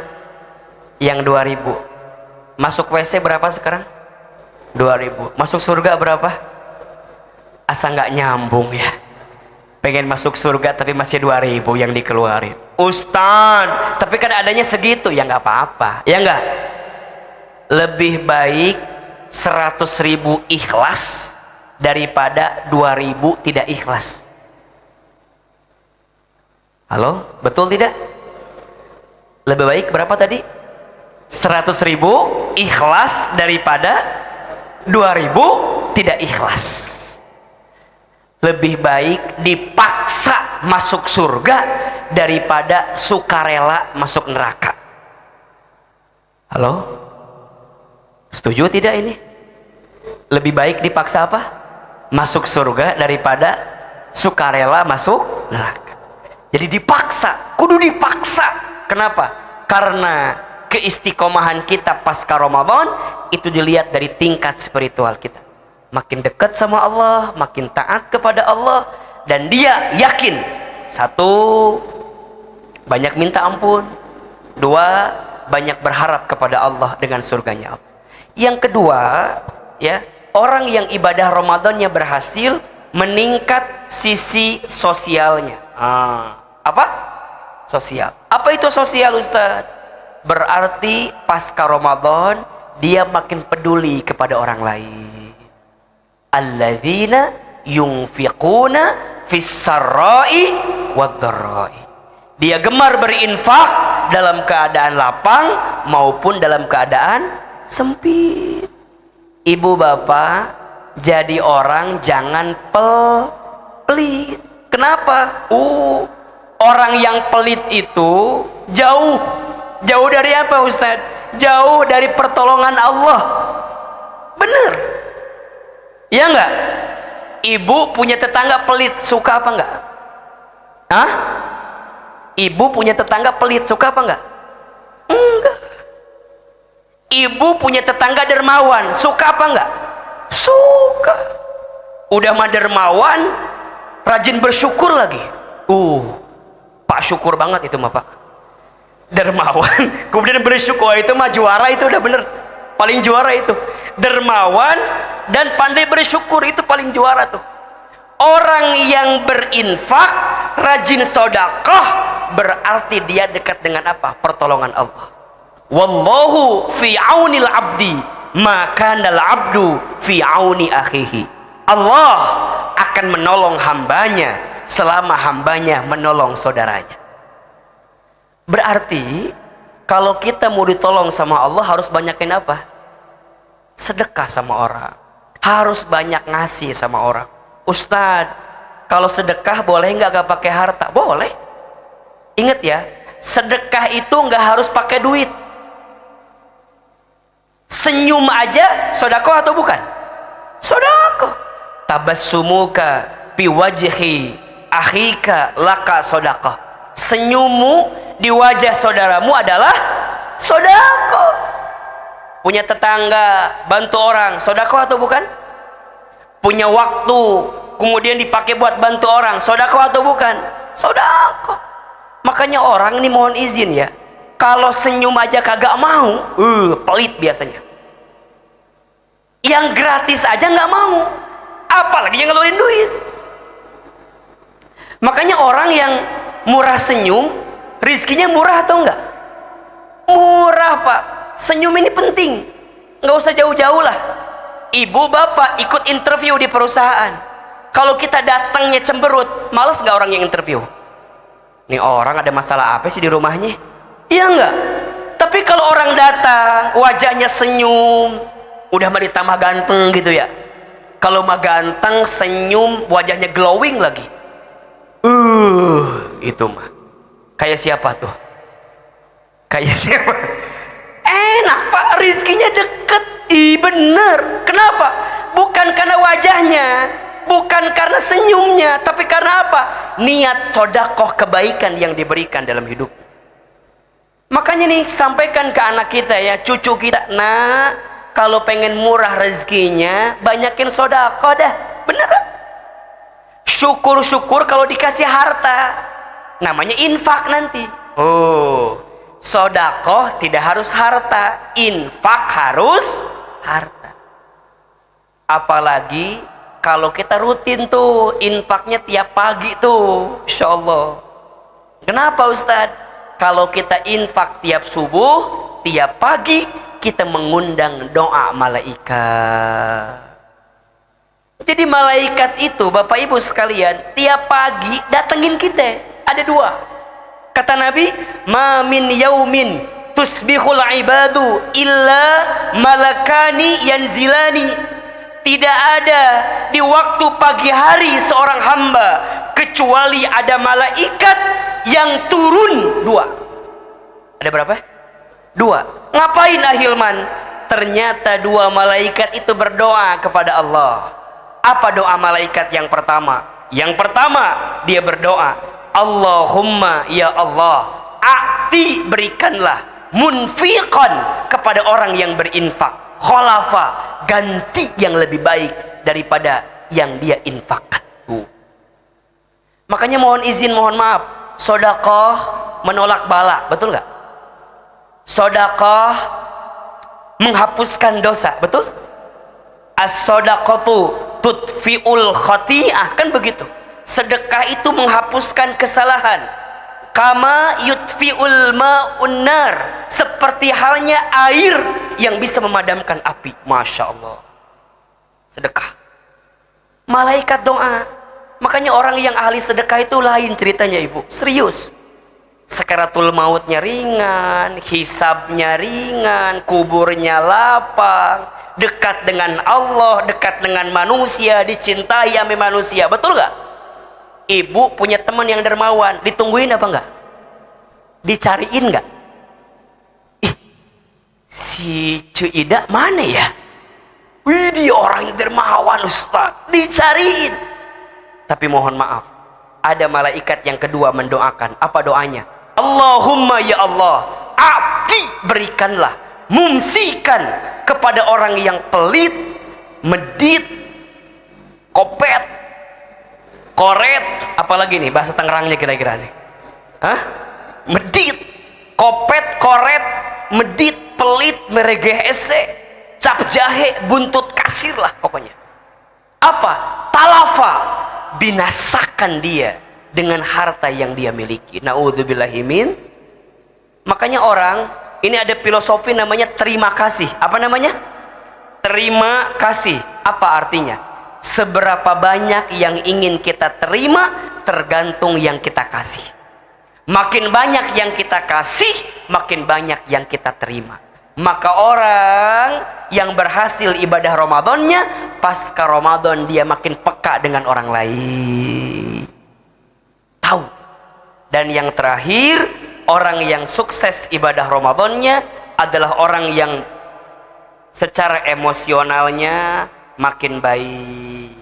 A: Yang 2.000. Masuk WC berapa sekarang? 2.000. Masuk surga berapa? Asa nggak nyambung ya. Pengen masuk surga tapi masih 2.000 yang dikeluarin. Ustaz, tapi kan adanya segitu, ya nggak apa-apa, ya nggak? Lebih baik 100.000 ikhlas daripada 2.000 tidak ikhlas. Halo, betul tidak? Lebih baik berapa tadi? 100.000 ikhlas daripada 2.000 tidak ikhlas. Lebih baik dipaksa masuk surga daripada sukarela masuk neraka. Halo? Setuju tidak ini? Lebih baik dipaksa apa? Masuk surga daripada sukarela masuk neraka. Jadi dipaksa, kudu dipaksa. Kenapa? Karena keistiqomahan kita pasca Ramadan itu dilihat dari tingkat spiritual kita. Makin dekat sama Allah, makin taat kepada Allah, dan dia yakin, 1, banyak minta ampun, 2, banyak berharap kepada Allah dengan surganya Allah. Yang kedua, ya, orang yang ibadah Ramadannya berhasil, meningkat sisi sosialnya. Apa? Sosial. Apa itu sosial, Ustaz? Berarti pasca Ramadan dia makin peduli kepada orang lain. Alladzina yunfiquna fis sarra'i wad-dharra'i. Dia gemar berinfak dalam keadaan lapang maupun dalam keadaan sempit. Ibu bapak, jadi orang jangan pelit. Kenapa? Orang yang pelit itu jauh dari apa, Ustaz? Jauh dari pertolongan Allah. Bener? Ya enggak? Ibu punya tetangga pelit, suka apa enggak? Hah? Ibu punya tetangga pelit, suka apa enggak? Enggak. Ibu punya tetangga dermawan, suka apa enggak? Suka. Udah mah dermawan, rajin bersyukur lagi. Pak syukur banget itu mah Pak. Dermawan, kemudian bersyukur, itu mah juara, itu udah bener. Paling juara itu. Dermawan dan pandai bersyukur, itu paling juara tuh. Orang yang berinfak, rajin sedekah, berarti dia dekat dengan apa? Pertolongan Allah. Wallahu fi aunil abdi, maka nal abdu fi auni akhihi. Allah akan menolong hambanya selama hambanya menolong saudaranya. Berarti kalau kita mau ditolong sama Allah harus banyakin apa? Sedekah sama orang, harus banyak ngasih sama orang. Ustadz, kalau sedekah boleh nggak pakai harta? Boleh. Ingat ya, sedekah itu nggak harus pakai duit. Senyum aja sodako atau bukan? Sodako. Tabassumuka fi wajhi akhika laka sodako. Senyummu di wajah saudaramu adalah sodako. Punya tetangga, bantu orang, sodako atau bukan? Punya waktu, kemudian dipakai buat bantu orang, sodako atau bukan? Sodako. Makanya orang ini mohon izin ya, kalau senyum aja kagak mau, pelit biasanya. Yang gratis aja nggak mau, apalagi yang ngeluarin duit. Makanya orang yang murah senyum, rizkinya murah atau enggak? Murah pak. Senyum ini penting, nggak usah jauh-jauh lah. Ibu bapak ikut interview di perusahaan, kalau kita datangnya cemberut, males nggak orang yang interview? Nih orang ada masalah apa sih di rumahnya? Iya enggak? Tapi kalau orang datang wajahnya senyum, udah mah ditambah ganteng gitu ya. Kalau mah ganteng, senyum, wajahnya glowing lagi, itu mah kayak siapa tuh? Kayak siapa? Enak pak, rizkinya deket. Bener. Kenapa? Bukan karena wajahnya, bukan karena senyumnya, tapi karena apa? Niat sodakoh kebaikan yang diberikan dalam hidup. Makanya nih, sampaikan ke anak kita ya, cucu kita, nak, kalau pengen murah rezekinya, banyakin sodakoh dah. Bener. Syukur-syukur kalau dikasih harta, namanya infak nanti. Sodakoh tidak harus harta, infak harus harta. Apalagi kalau kita rutin tuh infaknya tiap pagi tuh, insya Allah. Kenapa Ustadz? Kalau kita infak tiap subuh, tiap pagi kita mengundang doa malaikat. Jadi malaikat itu Bapak Ibu sekalian, tiap pagi datengin kita. Ada dua. Kata Nabi, ma min yaumin tusbihul ibadu illa malakani yanzilani. Tidak ada di waktu pagi hari seorang hamba kecuali ada malaikat yang turun dua. Ada berapa? Dua. Ngapain Ahilman? Ternyata dua malaikat itu berdoa kepada Allah. Apa doa malaikat yang pertama? Yang pertama dia berdoa, Allahumma ya Allah, a'ti, berikanlah, munfiqan, kepada orang yang berinfak, khalafa, ganti yang lebih baik daripada yang dia infakkan. Makanya mohon izin, mohon maaf, sedekah menolak bala, betul nggak? Sedekah menghapuskan dosa, betul? As-sadaqatu tutfi'ul khati'ah, kan begitu? Sedekah itu menghapuskan kesalahan. Kama yutfi'ul ma'un nar, seperti halnya air yang bisa memadamkan api. Masya Allah. Sedekah. Malaikat doa. Makanya orang yang ahli sedekah itu lain ceritanya ibu. Serius. Sakaratul mautnya ringan, hisabnya ringan, kuburnya lapang, dekat dengan Allah, dekat dengan manusia, dicintai sama manusia. Betul gak? Ibu punya teman yang dermawan, ditungguin apa enggak? Dicariin enggak? Si Cuida mana ya? Wih, dia orang yang dermawan Ustaz, dicariin. Tapi mohon maaf, ada malaikat yang kedua mendoakan. Apa doanya? Allahumma ya Allah, a'ti, berikanlah, mumsikan, kepada orang yang pelit, medit, kopet, koret, apalagi nih bahasa Tangerangnya kira-kira nih? Hah? Medit, kopet, koret, medit, pelit, meregeh ese, cap jahe, buntut kasir lah pokoknya. Apa? Talafa, binasakan dia dengan harta yang dia miliki. Na'udzubillahimin. Makanya orang ini ada filosofi namanya terima kasih. Apa namanya? Terima kasih. Apa artinya? Seberapa banyak yang ingin kita terima tergantung yang kita kasih. Makin banyak yang kita kasih, makin banyak yang kita terima. Maka orang yang berhasil ibadah Ramadannya, pasca Ramadan dia makin peka dengan orang lain. Tahu. Dan yang terakhir, orang yang sukses ibadah Ramadannya adalah orang yang secara emosionalnya makin baik.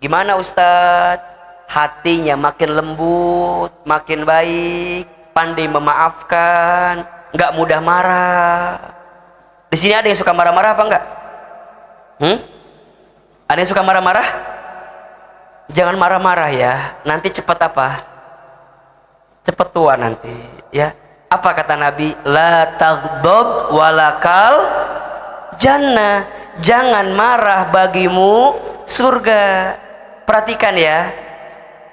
A: Gimana Ustadz? Hatinya makin lembut, makin baik, pandai memaafkan, nggak mudah marah. Di sini ada yang suka marah-marah apa enggak? Ada yang suka marah-marah? Jangan marah-marah ya, nanti cepat apa? Cepat tua nanti, ya. Apa kata Nabi? La taghdab walakal jannah. Jangan marah bagimu surga. Perhatikan ya.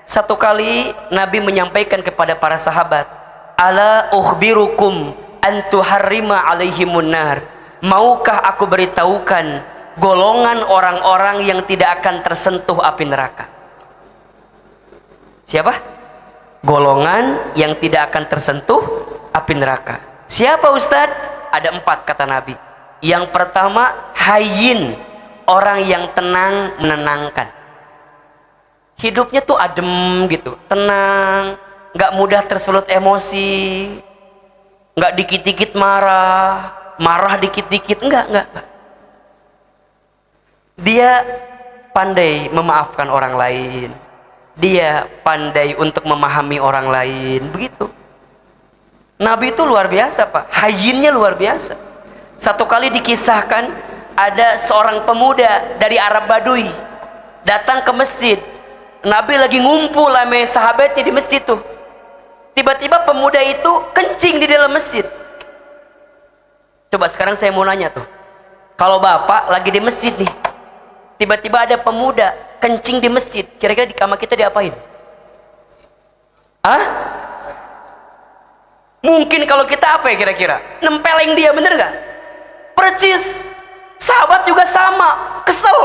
A: Satu kali Nabi menyampaikan kepada para sahabat, ala ukhbirukum an tuharrima alaihimun nar. Maukah aku beritahukan golongan orang-orang yang tidak akan tersentuh api neraka? Siapa? Golongan yang tidak akan tersentuh api neraka. Siapa Ustadz? Ada 4 kata Nabi. Yang pertama, hayyin, orang yang tenang, menenangkan. Hidupnya tuh adem gitu, tenang, nggak mudah tersulut emosi, nggak dikit-dikit marah dikit-dikit, enggak. Dia pandai memaafkan orang lain, dia pandai untuk memahami orang lain, begitu. Nabi itu luar biasa Pak, hayyinnya luar biasa. Satu kali dikisahkan ada seorang pemuda dari Arab Badui datang ke masjid. Nabi lagi ngumpul sama sahabatnya di masjid tuh. Tiba-tiba pemuda itu kencing di dalam masjid. Coba sekarang saya mau nanya tuh, kalau bapak lagi di masjid nih, tiba-tiba ada pemuda kencing di masjid, kira-kira di kamar kita diapain? Mungkin kalau kita apa ya kira-kira? Nempelin dia, bener nggak? Percis. Sahabat juga sama, kesel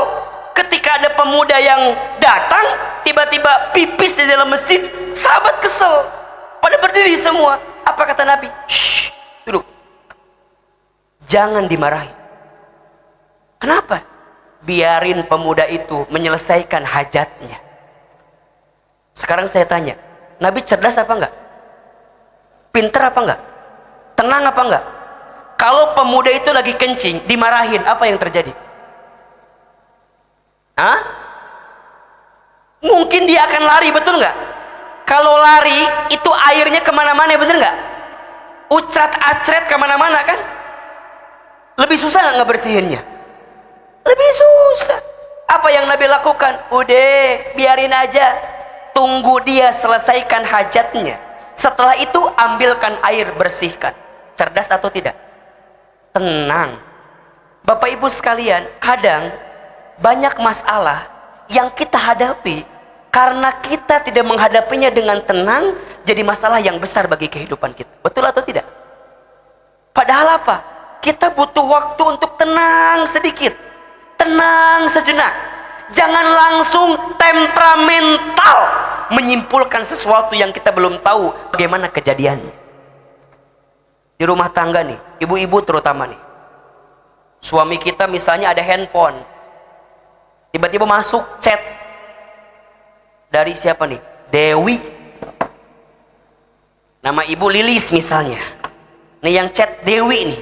A: ketika ada pemuda yang datang tiba-tiba pipis di dalam masjid. Sahabat kesel, pada berdiri semua. Apa kata Nabi? Shh, duduk, jangan dimarahi. Kenapa? Biarin pemuda itu menyelesaikan hajatnya. Sekarang saya tanya, Nabi cerdas apa enggak? Pinter apa enggak? Tenang apa enggak? Kalau pemuda itu lagi kencing, dimarahin, apa yang terjadi? Mungkin dia akan lari, betul enggak? Kalau lari, itu airnya kemana-mana, bener enggak? Ucrat-acret kemana-mana kan? Lebih susah nggak ngebersihinnya? Lebih susah. Apa yang Nabi lakukan? Udah, biarin aja, tunggu dia selesaikan hajatnya. Setelah itu ambilkan air, bersihkan. Cerdas atau tidak? Tenang. Bapak ibu sekalian, kadang banyak masalah yang kita hadapi karena kita tidak menghadapinya dengan tenang, jadi masalah yang besar bagi kehidupan kita. Betul atau tidak? Padahal apa? Kita butuh waktu untuk tenang sedikit, tenang sejenak. Jangan langsung temperamental menyimpulkan sesuatu yang kita belum tahu bagaimana kejadiannya. Di rumah tangga nih, ibu-ibu terutama nih, suami kita misalnya ada handphone, tiba-tiba masuk chat dari siapa nih? Dewi, nama ibu Lilis misalnya. Nih yang chat Dewi nih,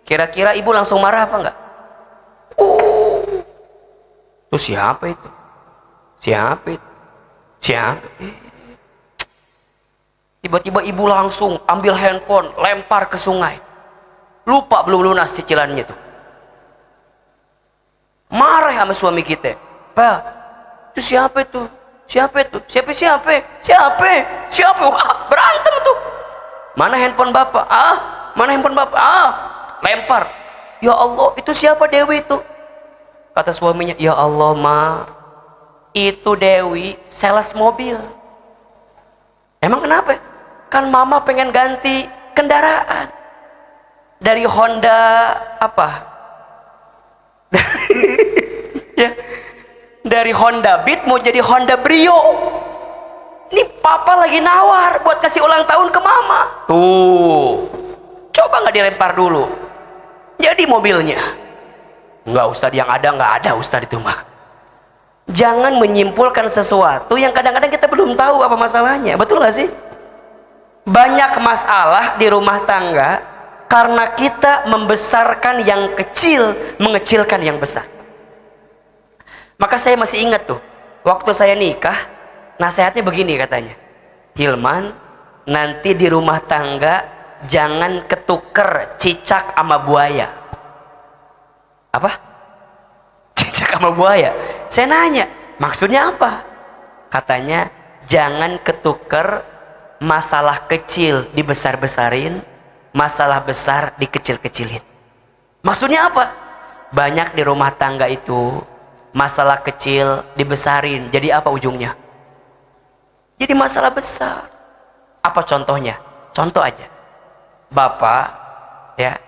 A: kira-kira ibu langsung marah apa enggak? Itu siapa itu? Siapa itu? Siapa? Tiba-tiba ibu langsung ambil handphone, lempar ke sungai. Lupa belum lunas cicilannya tuh. Marah sama suami kita. Pak, itu siapa itu? Siapa itu? Siapa? Wah, berantem tuh. Mana handphone bapak? Mana handphone bapak? Lempar. Ya Allah, itu siapa Dewi itu? Kata suaminya, ya Allah ma, itu Dewi sales mobil. Emang kenapa? Kan mama pengen ganti kendaraan dari Honda apa? Ya, dari Honda Beat mau jadi Honda Brio. Ini papa lagi nawar buat kasih ulang tahun ke mama. Tuh, Coba nggak dilempar dulu, jadi mobilnya. Nggak, Ustadz, yang ada nggak ada, Ustadz, itu mah. Jangan menyimpulkan sesuatu yang kadang-kadang kita belum tahu apa masalahnya. Betul nggak sih? Banyak masalah di rumah tangga karena kita membesarkan yang kecil, mengecilkan yang besar. Maka saya masih ingat tuh, waktu saya nikah, nasihatnya begini katanya, Hilman, nanti di rumah tangga jangan ketuker cicak sama buaya. Apa? Cicak sama buaya. Saya nanya, maksudnya apa? Katanya, jangan ketuker masalah kecil dibesar-besarin, masalah besar dikecil-kecilin. Maksudnya apa? Banyak di rumah tangga itu masalah kecil dibesarin, jadi apa ujungnya? Jadi masalah besar. Apa contohnya? Contoh aja, bapak ya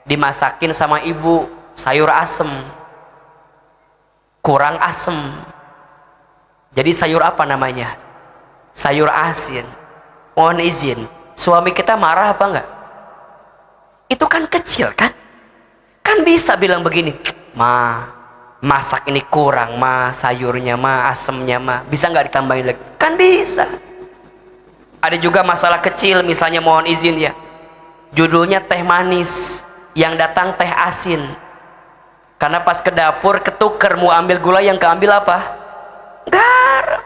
A: dimasakin sama ibu sayur asem, kurang asem, jadi sayur apa namanya? Sayur asin. Mohon izin, suami kita marah apa enggak? Itu kan kecil kan? Kan bisa bilang begini, ma, masak ini kurang, ma, sayurnya, ma, asemnya, ma, bisa nggak ditambahin lagi? Kan bisa. Ada juga masalah kecil, misalnya mohon izin ya, judulnya teh manis, yang datang teh asin. Karena pas ke dapur ketuker mau ambil gula, yang keambil apa? Garam.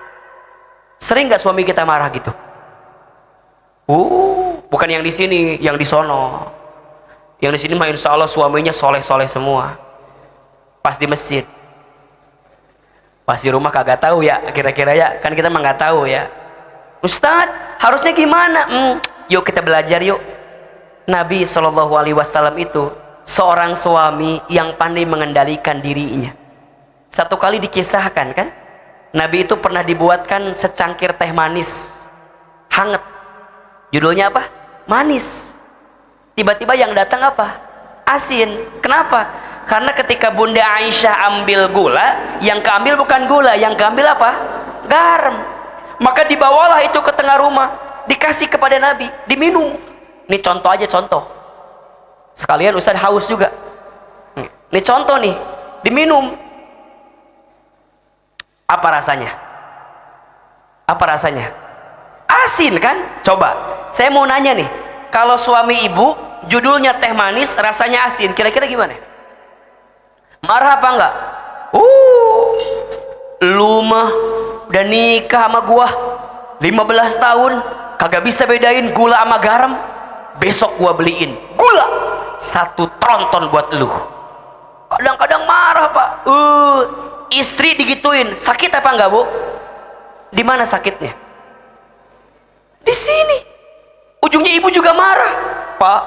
A: Sering nggak suami kita marah gitu? Bukan yang di sini, yang di sono. Yang di sini mah insya Allah suaminya soleh-soleh semua. Pas di masjid, pas di rumah kagak tahu ya, kira-kira ya, kan kita mah nggak tahu ya. Ustadz, harusnya gimana? Yuk kita belajar yuk. Nabi SAW itu seorang suami yang pandai mengendalikan dirinya. Satu kali dikisahkan kan, Nabi itu pernah dibuatkan secangkir teh manis hangat. Judulnya apa? Manis. Tiba-tiba yang datang apa? Asin. Kenapa? Karena ketika Bunda Aisyah ambil gula, yang keambil bukan gula, yang keambil apa? Garam. Maka dibawalah itu ke tengah rumah, dikasih kepada Nabi, diminum. Ini contoh aja, contoh. Sekalian Ustaz haus juga. Ini contoh nih, diminum. Apa rasanya? Apa rasanya? Asin kan? Coba, saya mau nanya nih, kalau suami ibu judulnya teh manis, rasanya asin, kira-kira gimana? Marah apa enggak? Lu mah udah nikah sama gua 15 tahun, kagak bisa bedain gula sama garam. Besok gua beliin gula 1 tronton buat lu. Kadang-kadang marah pak. Istri digituin, sakit apa enggak bu? Di mana sakitnya? Di sini. Ujungnya ibu juga marah. Pak,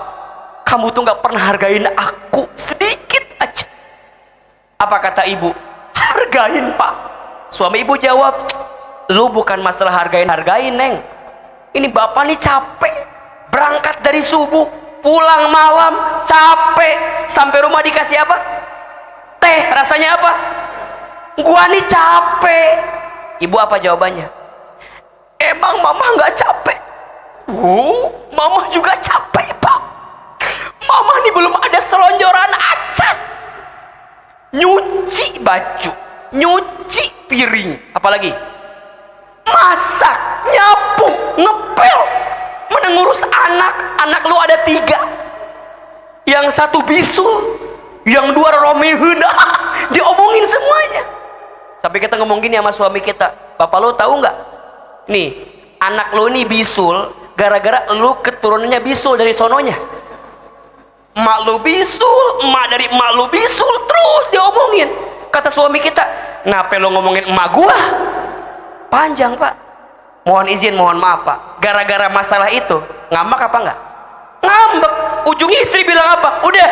A: kamu tuh nggak pernah hargain aku sedikit aja. Apa kata ibu? Hargain pak. Suami ibu jawab, lu bukan masalah hargain neng. Ini bapak nih capek, berangkat dari subuh, pulang malam, capek, sampai rumah dikasih apa? Teh, rasanya apa? Gua nih capek. Ibu apa jawabannya? Emang mama nggak capek? Mama juga capek pak. Mama nih belum ada selonjoran acan, nyuci baju, nyuci piring, apalagi masak, nyapu, ngepel, mana ngurus anak lu ada 3, yang 1 bisul, yang 2 romehun. Diomongin semuanya. Sampai kita ngomong gini sama suami kita, bapak lu tahu nggak nih, anak lu nih bisul gara-gara lu keturunannya bisul dari sononya. Emak lu bisul, emak dari emak lu bisul, terus diomongin. Kata suami kita, ngapain lu ngomongin emak gua? Panjang pak. Mohon izin, mohon maaf pak, gara-gara masalah itu ngambek apa enggak? Ngambek. Ujungnya istri bilang apa? Udah,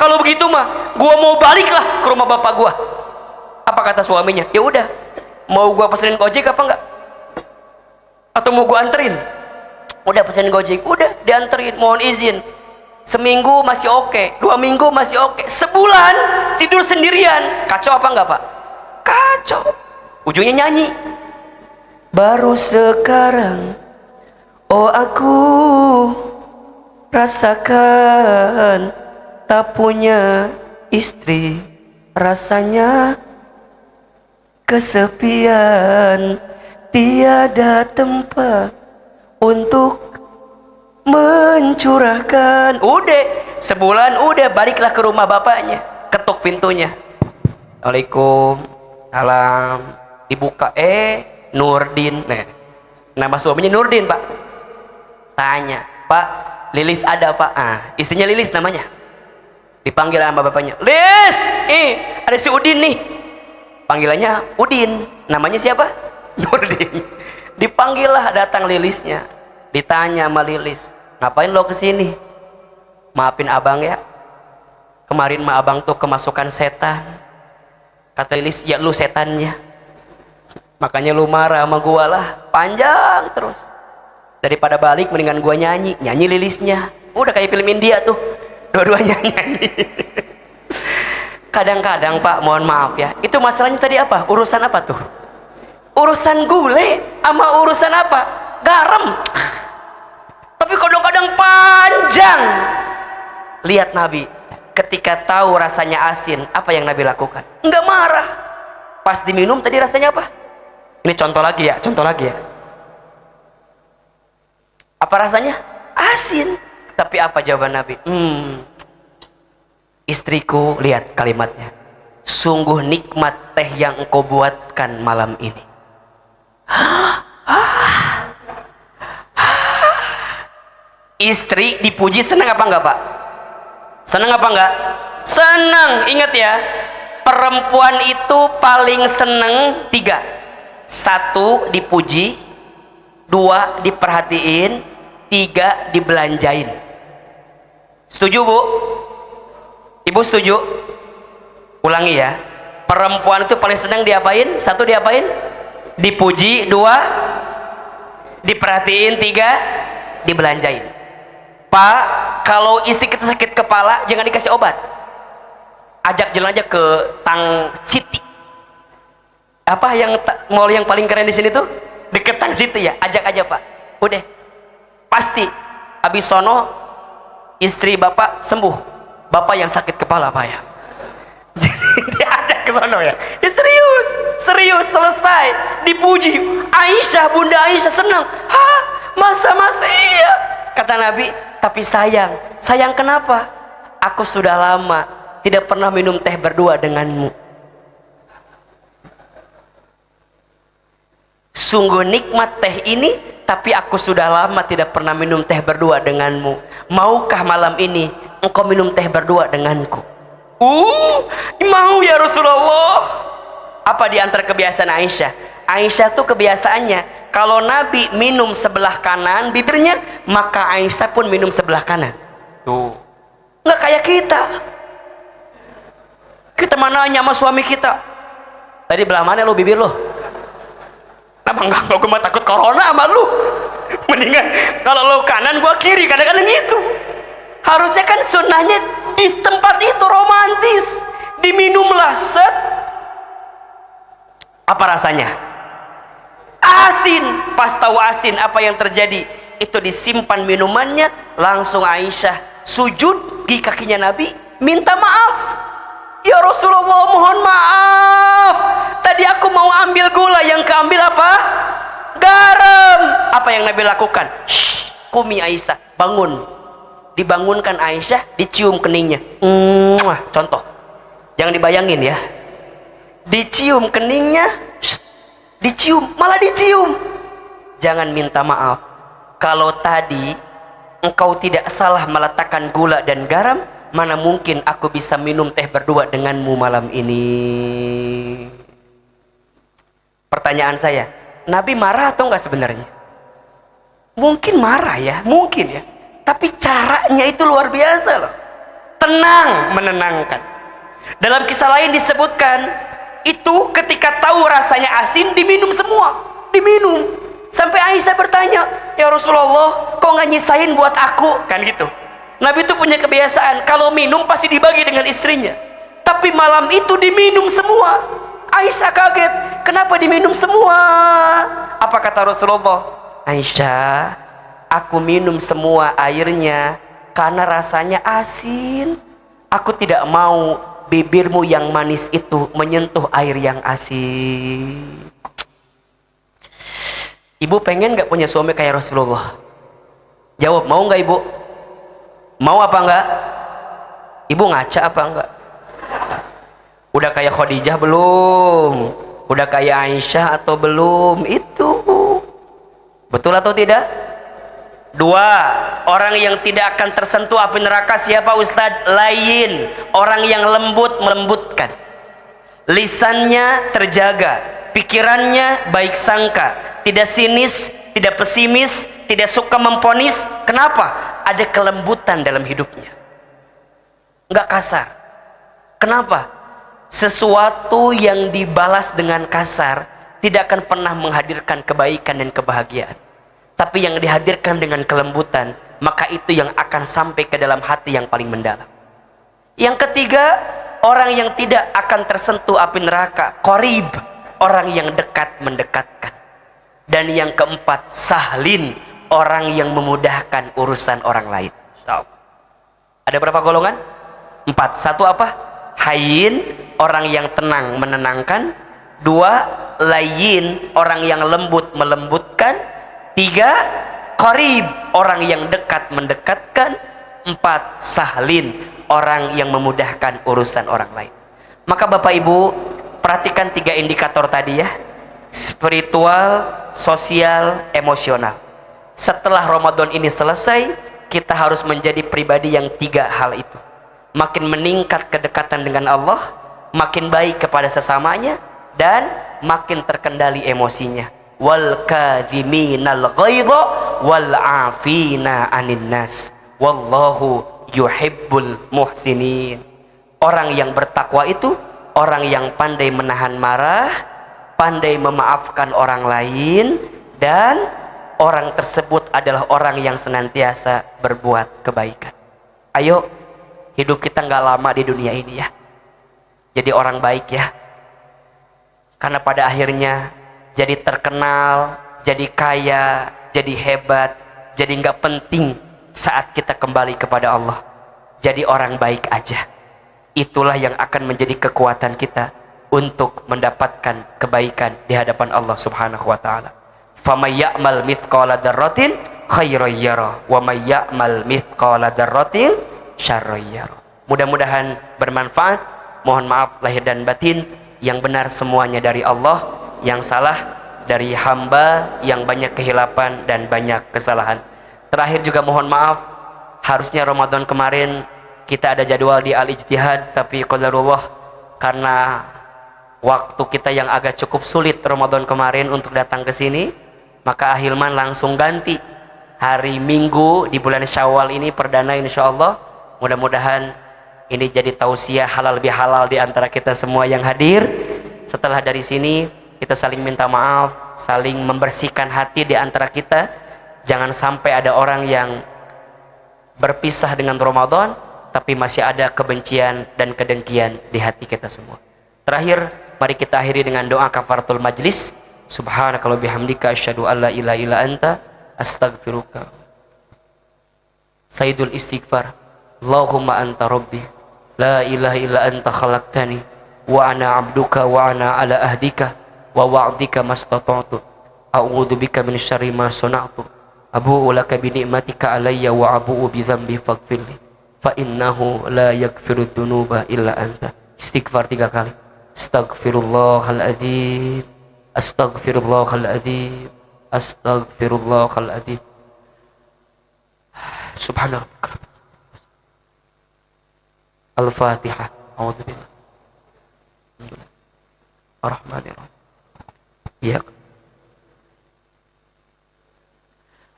A: kalau begitu mah gua mau baliklah ke rumah bapak gua. Apa kata suaminya? Ya udah, mau gua pesenin Gojek apa enggak? Atau mau gua anterin? Udah pesenin Gojek, udah dianterin. Mohon izin, seminggu masih oke, 2 minggu masih oke, sebulan tidur sendirian. Kacau apa enggak pak? Kacau. Ujungnya nyanyi, baru sekarang oh aku rasakan tak punya istri, rasanya kesepian, tiada tempat untuk mencurahkan. Udah sebulan, udah baliklah ke rumah bapaknya, ketuk pintunya. Assalamualaikum, salam, dibuka, Nurdin. Nah, nama suaminya Nurdin, Pak. Tanya, Pak, Lilis ada, Pak? Istrinya Lilis namanya. Dipanggil sama bapaknya, Lis, ada si Udin nih. Panggilannya Udin, namanya siapa? Nurdin. Dipanggillah, datang Lilisnya. Ditanya sama Lilis, ngapain lo kesini? Maafin abang ya, kemarin mah abang tuh kemasukan setan. Kata Lilis, ya lu setannya, makanya lu marah sama gua lah. Panjang terus. Daripada balik mendingan gua nyanyi Lilisnya. Udah kayak film India tuh, dua-duanya nyanyi. Kadang-kadang Pak, mohon maaf ya, itu masalahnya tadi apa? Urusan apa tuh? Urusan gule sama urusan apa? Garam. Tapi kadang-kadang panjang. Lihat Nabi, ketika tahu rasanya asin, apa yang Nabi lakukan? Enggak marah. Pas diminum tadi rasanya apa? Ini contoh lagi ya. Apa rasanya? Asin. Tapi apa jawaban Nabi? Istriku, lihat kalimatnya, sungguh nikmat teh yang engkau buatkan malam ini. Istri dipuji senang apa enggak, Pak? Senang apa enggak? Senang. Ingat ya, perempuan itu paling senang 3. 1 dipuji, 2 diperhatiin, 3 dibelanjain. Setuju Bu? Ibu setuju? Ulangi ya, perempuan itu paling senang diapain? 1 diapain? Dipuji, 2 diperhatiin, 3 dibelanjain. Pak, kalau istri kita sakit kepala jangan dikasih obat, ajak jalan aja ke Tang City. Apa yang mall yang paling keren di sini tuh? Deket Tang City ya, ajak aja Pak. Udah pasti habis sono istri bapak sembuh. Bapak yang sakit kepala Pak ya. Jadi diajak ke sono ya. Serius selesai, dipuji. Aisyah, Bunda Aisyah senang. Masa iya. Kata Nabi, tapi sayang kenapa? Aku sudah lama tidak pernah minum teh berdua denganmu. Sungguh nikmat teh ini, tapi aku sudah lama tidak pernah minum teh berdua denganmu. Maukah malam ini engkau minum teh berdua denganku? Mau ya Rasulullah. Apa di antara kebiasaan Aisyah? Aisyah tuh kebiasaannya, kalau Nabi minum sebelah kanan bibirnya, maka Aisyah pun minum sebelah kanan. Tuh, nggak kayak kita. Kita mana nanya sama suami kita, tadi belah mana lo bibir lo? Kenapa enggak? Gue mah takut corona sama lu. Mendingan kalau lo kanan gua kiri, kadang-kadang gitu. Harusnya kan sunnahnya di tempat itu romantis, diminumlah set. Apa rasanya? Asin. Pas tahu asin, apa yang terjadi? Itu disimpan minumannya, langsung Aisyah sujud di kakinya Nabi, minta maaf. Ya Rasulullah, mohon maaf, tadi aku mau ambil gula, yang keambil apa? Garam. Apa yang Nabi lakukan? Kumi Aisyah, bangun. Dibangunkan Aisyah, dicium keningnya. Contoh, jangan dibayangin ya, dicium keningnya, dicium, malah dicium. Jangan minta maaf. Kalau tadi engkau tidak salah meletakkan gula dan garam, mana mungkin aku bisa minum teh berdua denganmu malam ini. Pertanyaan saya, Nabi marah atau enggak sebenarnya? Mungkin marah ya, mungkin ya. Tapi caranya itu luar biasa loh. Tenang, menenangkan. Dalam kisah lain disebutkan, itu ketika tahu rasanya asin, diminum semua. Diminum. Sampai Aisyah bertanya, ya Rasulullah, kok nggak nyisain buat aku? Kan gitu. Nabi itu punya kebiasaan, kalau minum pasti dibagi dengan istrinya. Tapi malam itu diminum semua. Aisyah kaget, kenapa diminum semua? Apa kata Rasulullah? Aisyah, aku minum semua airnya karena rasanya asin. Aku tidak mau bibirmu yang manis itu menyentuh air yang asin. Ibu pengen gak punya suami kayak Rasulullah? Jawab, mau gak ibu? Mau apa enggak? Ibu ngaca apa enggak? Udah kayak Khadijah belum? Udah kayak Aisyah atau belum? Itu betul atau tidak? Dua, orang yang tidak akan tersentuh api neraka siapa Ustadz? Layin, orang yang lembut, melembutkan. Lisannya terjaga, pikirannya baik sangka, tidak sinis, tidak pesimis, tidak suka memponis. Kenapa? Ada kelembutan dalam hidupnya, nggak kasar. Kenapa? Sesuatu yang dibalas dengan kasar tidak akan pernah menghadirkan kebaikan dan kebahagiaan. Tapi yang dihadirkan dengan kelembutan, maka itu yang akan sampai ke dalam hati yang paling mendalam. Yang ketiga, orang yang tidak akan tersentuh api neraka, qarib, orang yang dekat mendekatkan. Dan yang keempat, sahlin, orang yang memudahkan urusan orang lain. Ada berapa golongan? 4. Satu apa? Hayyin, orang yang tenang menenangkan. 2, layyin, orang yang lembut melembutkan. 3, qarib, orang yang dekat mendekatkan. 4, sahlin, orang yang memudahkan urusan orang lain. Maka Bapak Ibu, perhatikan 3 indikator tadi ya. Spiritual, sosial, emosional. Setelah Ramadan ini selesai, kita harus menjadi pribadi yang 3 hal itu. Makin meningkat kedekatan dengan Allah, makin baik kepada sesamanya, dan makin terkendali emosinya. Wal kadhiminal ghaidha wal 'afina 'anil nas wallahu yuhibbul muhsinin. Orang yang bertakwa itu orang yang pandai menahan marah, pandai memaafkan orang lain, dan orang tersebut adalah orang yang senantiasa berbuat kebaikan. Ayo, hidup kita nggak lama di dunia ini ya, jadi orang baik ya, karena pada akhirnya jadi terkenal, jadi kaya, jadi hebat, jadi nggak penting saat kita kembali kepada Allah. Jadi orang baik aja. Itulah yang akan menjadi kekuatan kita untuk mendapatkan kebaikan di hadapan Allah Subhanahu wa taala. Faman ya'mal mithqala dzarratin khairan yarah wa may ya'mal mithqala dzarratin syarran yarah. Mudah-mudahan bermanfaat. Mohon maaf lahir dan batin, yang benar semuanya dari Allah, yang salah dari hamba yang banyak kehilapan dan banyak kesalahan. Terakhir juga mohon maaf, harusnya Ramadan kemarin kita ada jadwal di Al-Ijtihad, tapi qadarullah karena waktu kita yang agak cukup sulit Ramadan kemarin untuk datang ke sini, maka Ahilman langsung ganti hari Minggu di bulan Syawal ini perdana insyaallah. Mudah-mudahan ini jadi tausiah halal bihalal di antara kita semua yang hadir. Setelah dari sini kita saling minta maaf, saling membersihkan hati di antara kita. Jangan sampai ada orang yang berpisah dengan Ramadan tapi masih ada kebencian dan kedengkian di hati kita semua. Terakhir, mari kita akhiri dengan doa kafaratul majlis. Subhanakallahumma bihamdika asyhadu an la ilaha illa anta astaghfiruka. Sayyidul istighfar. Allahumma anta rabbi la ilaha illa anta khalaqtani wa ana abduka wa ana ala ahdika wa wa'dika mastata'tu a'udzu bika min syarri ma sana'tu abu'u laka bi ni'matika alayya wa abu'u bi dzambi faghfirli fa innahu la yaghfiru dzunuba illa anta. Istighfar 3 kali. Astaghfirullahal adzim, astaghfirullahal adzim, astaghfirullahal adzim. Subhana rabbika. Al-Fatihah. A'udzu billah. Alhamdulillah. Ar-Rahmanir-Rahim. Ya.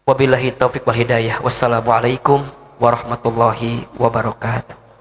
A: Wabillahi taufiq wal hidayah. Wassalamualaikum warahmatullahi wabarakatuh.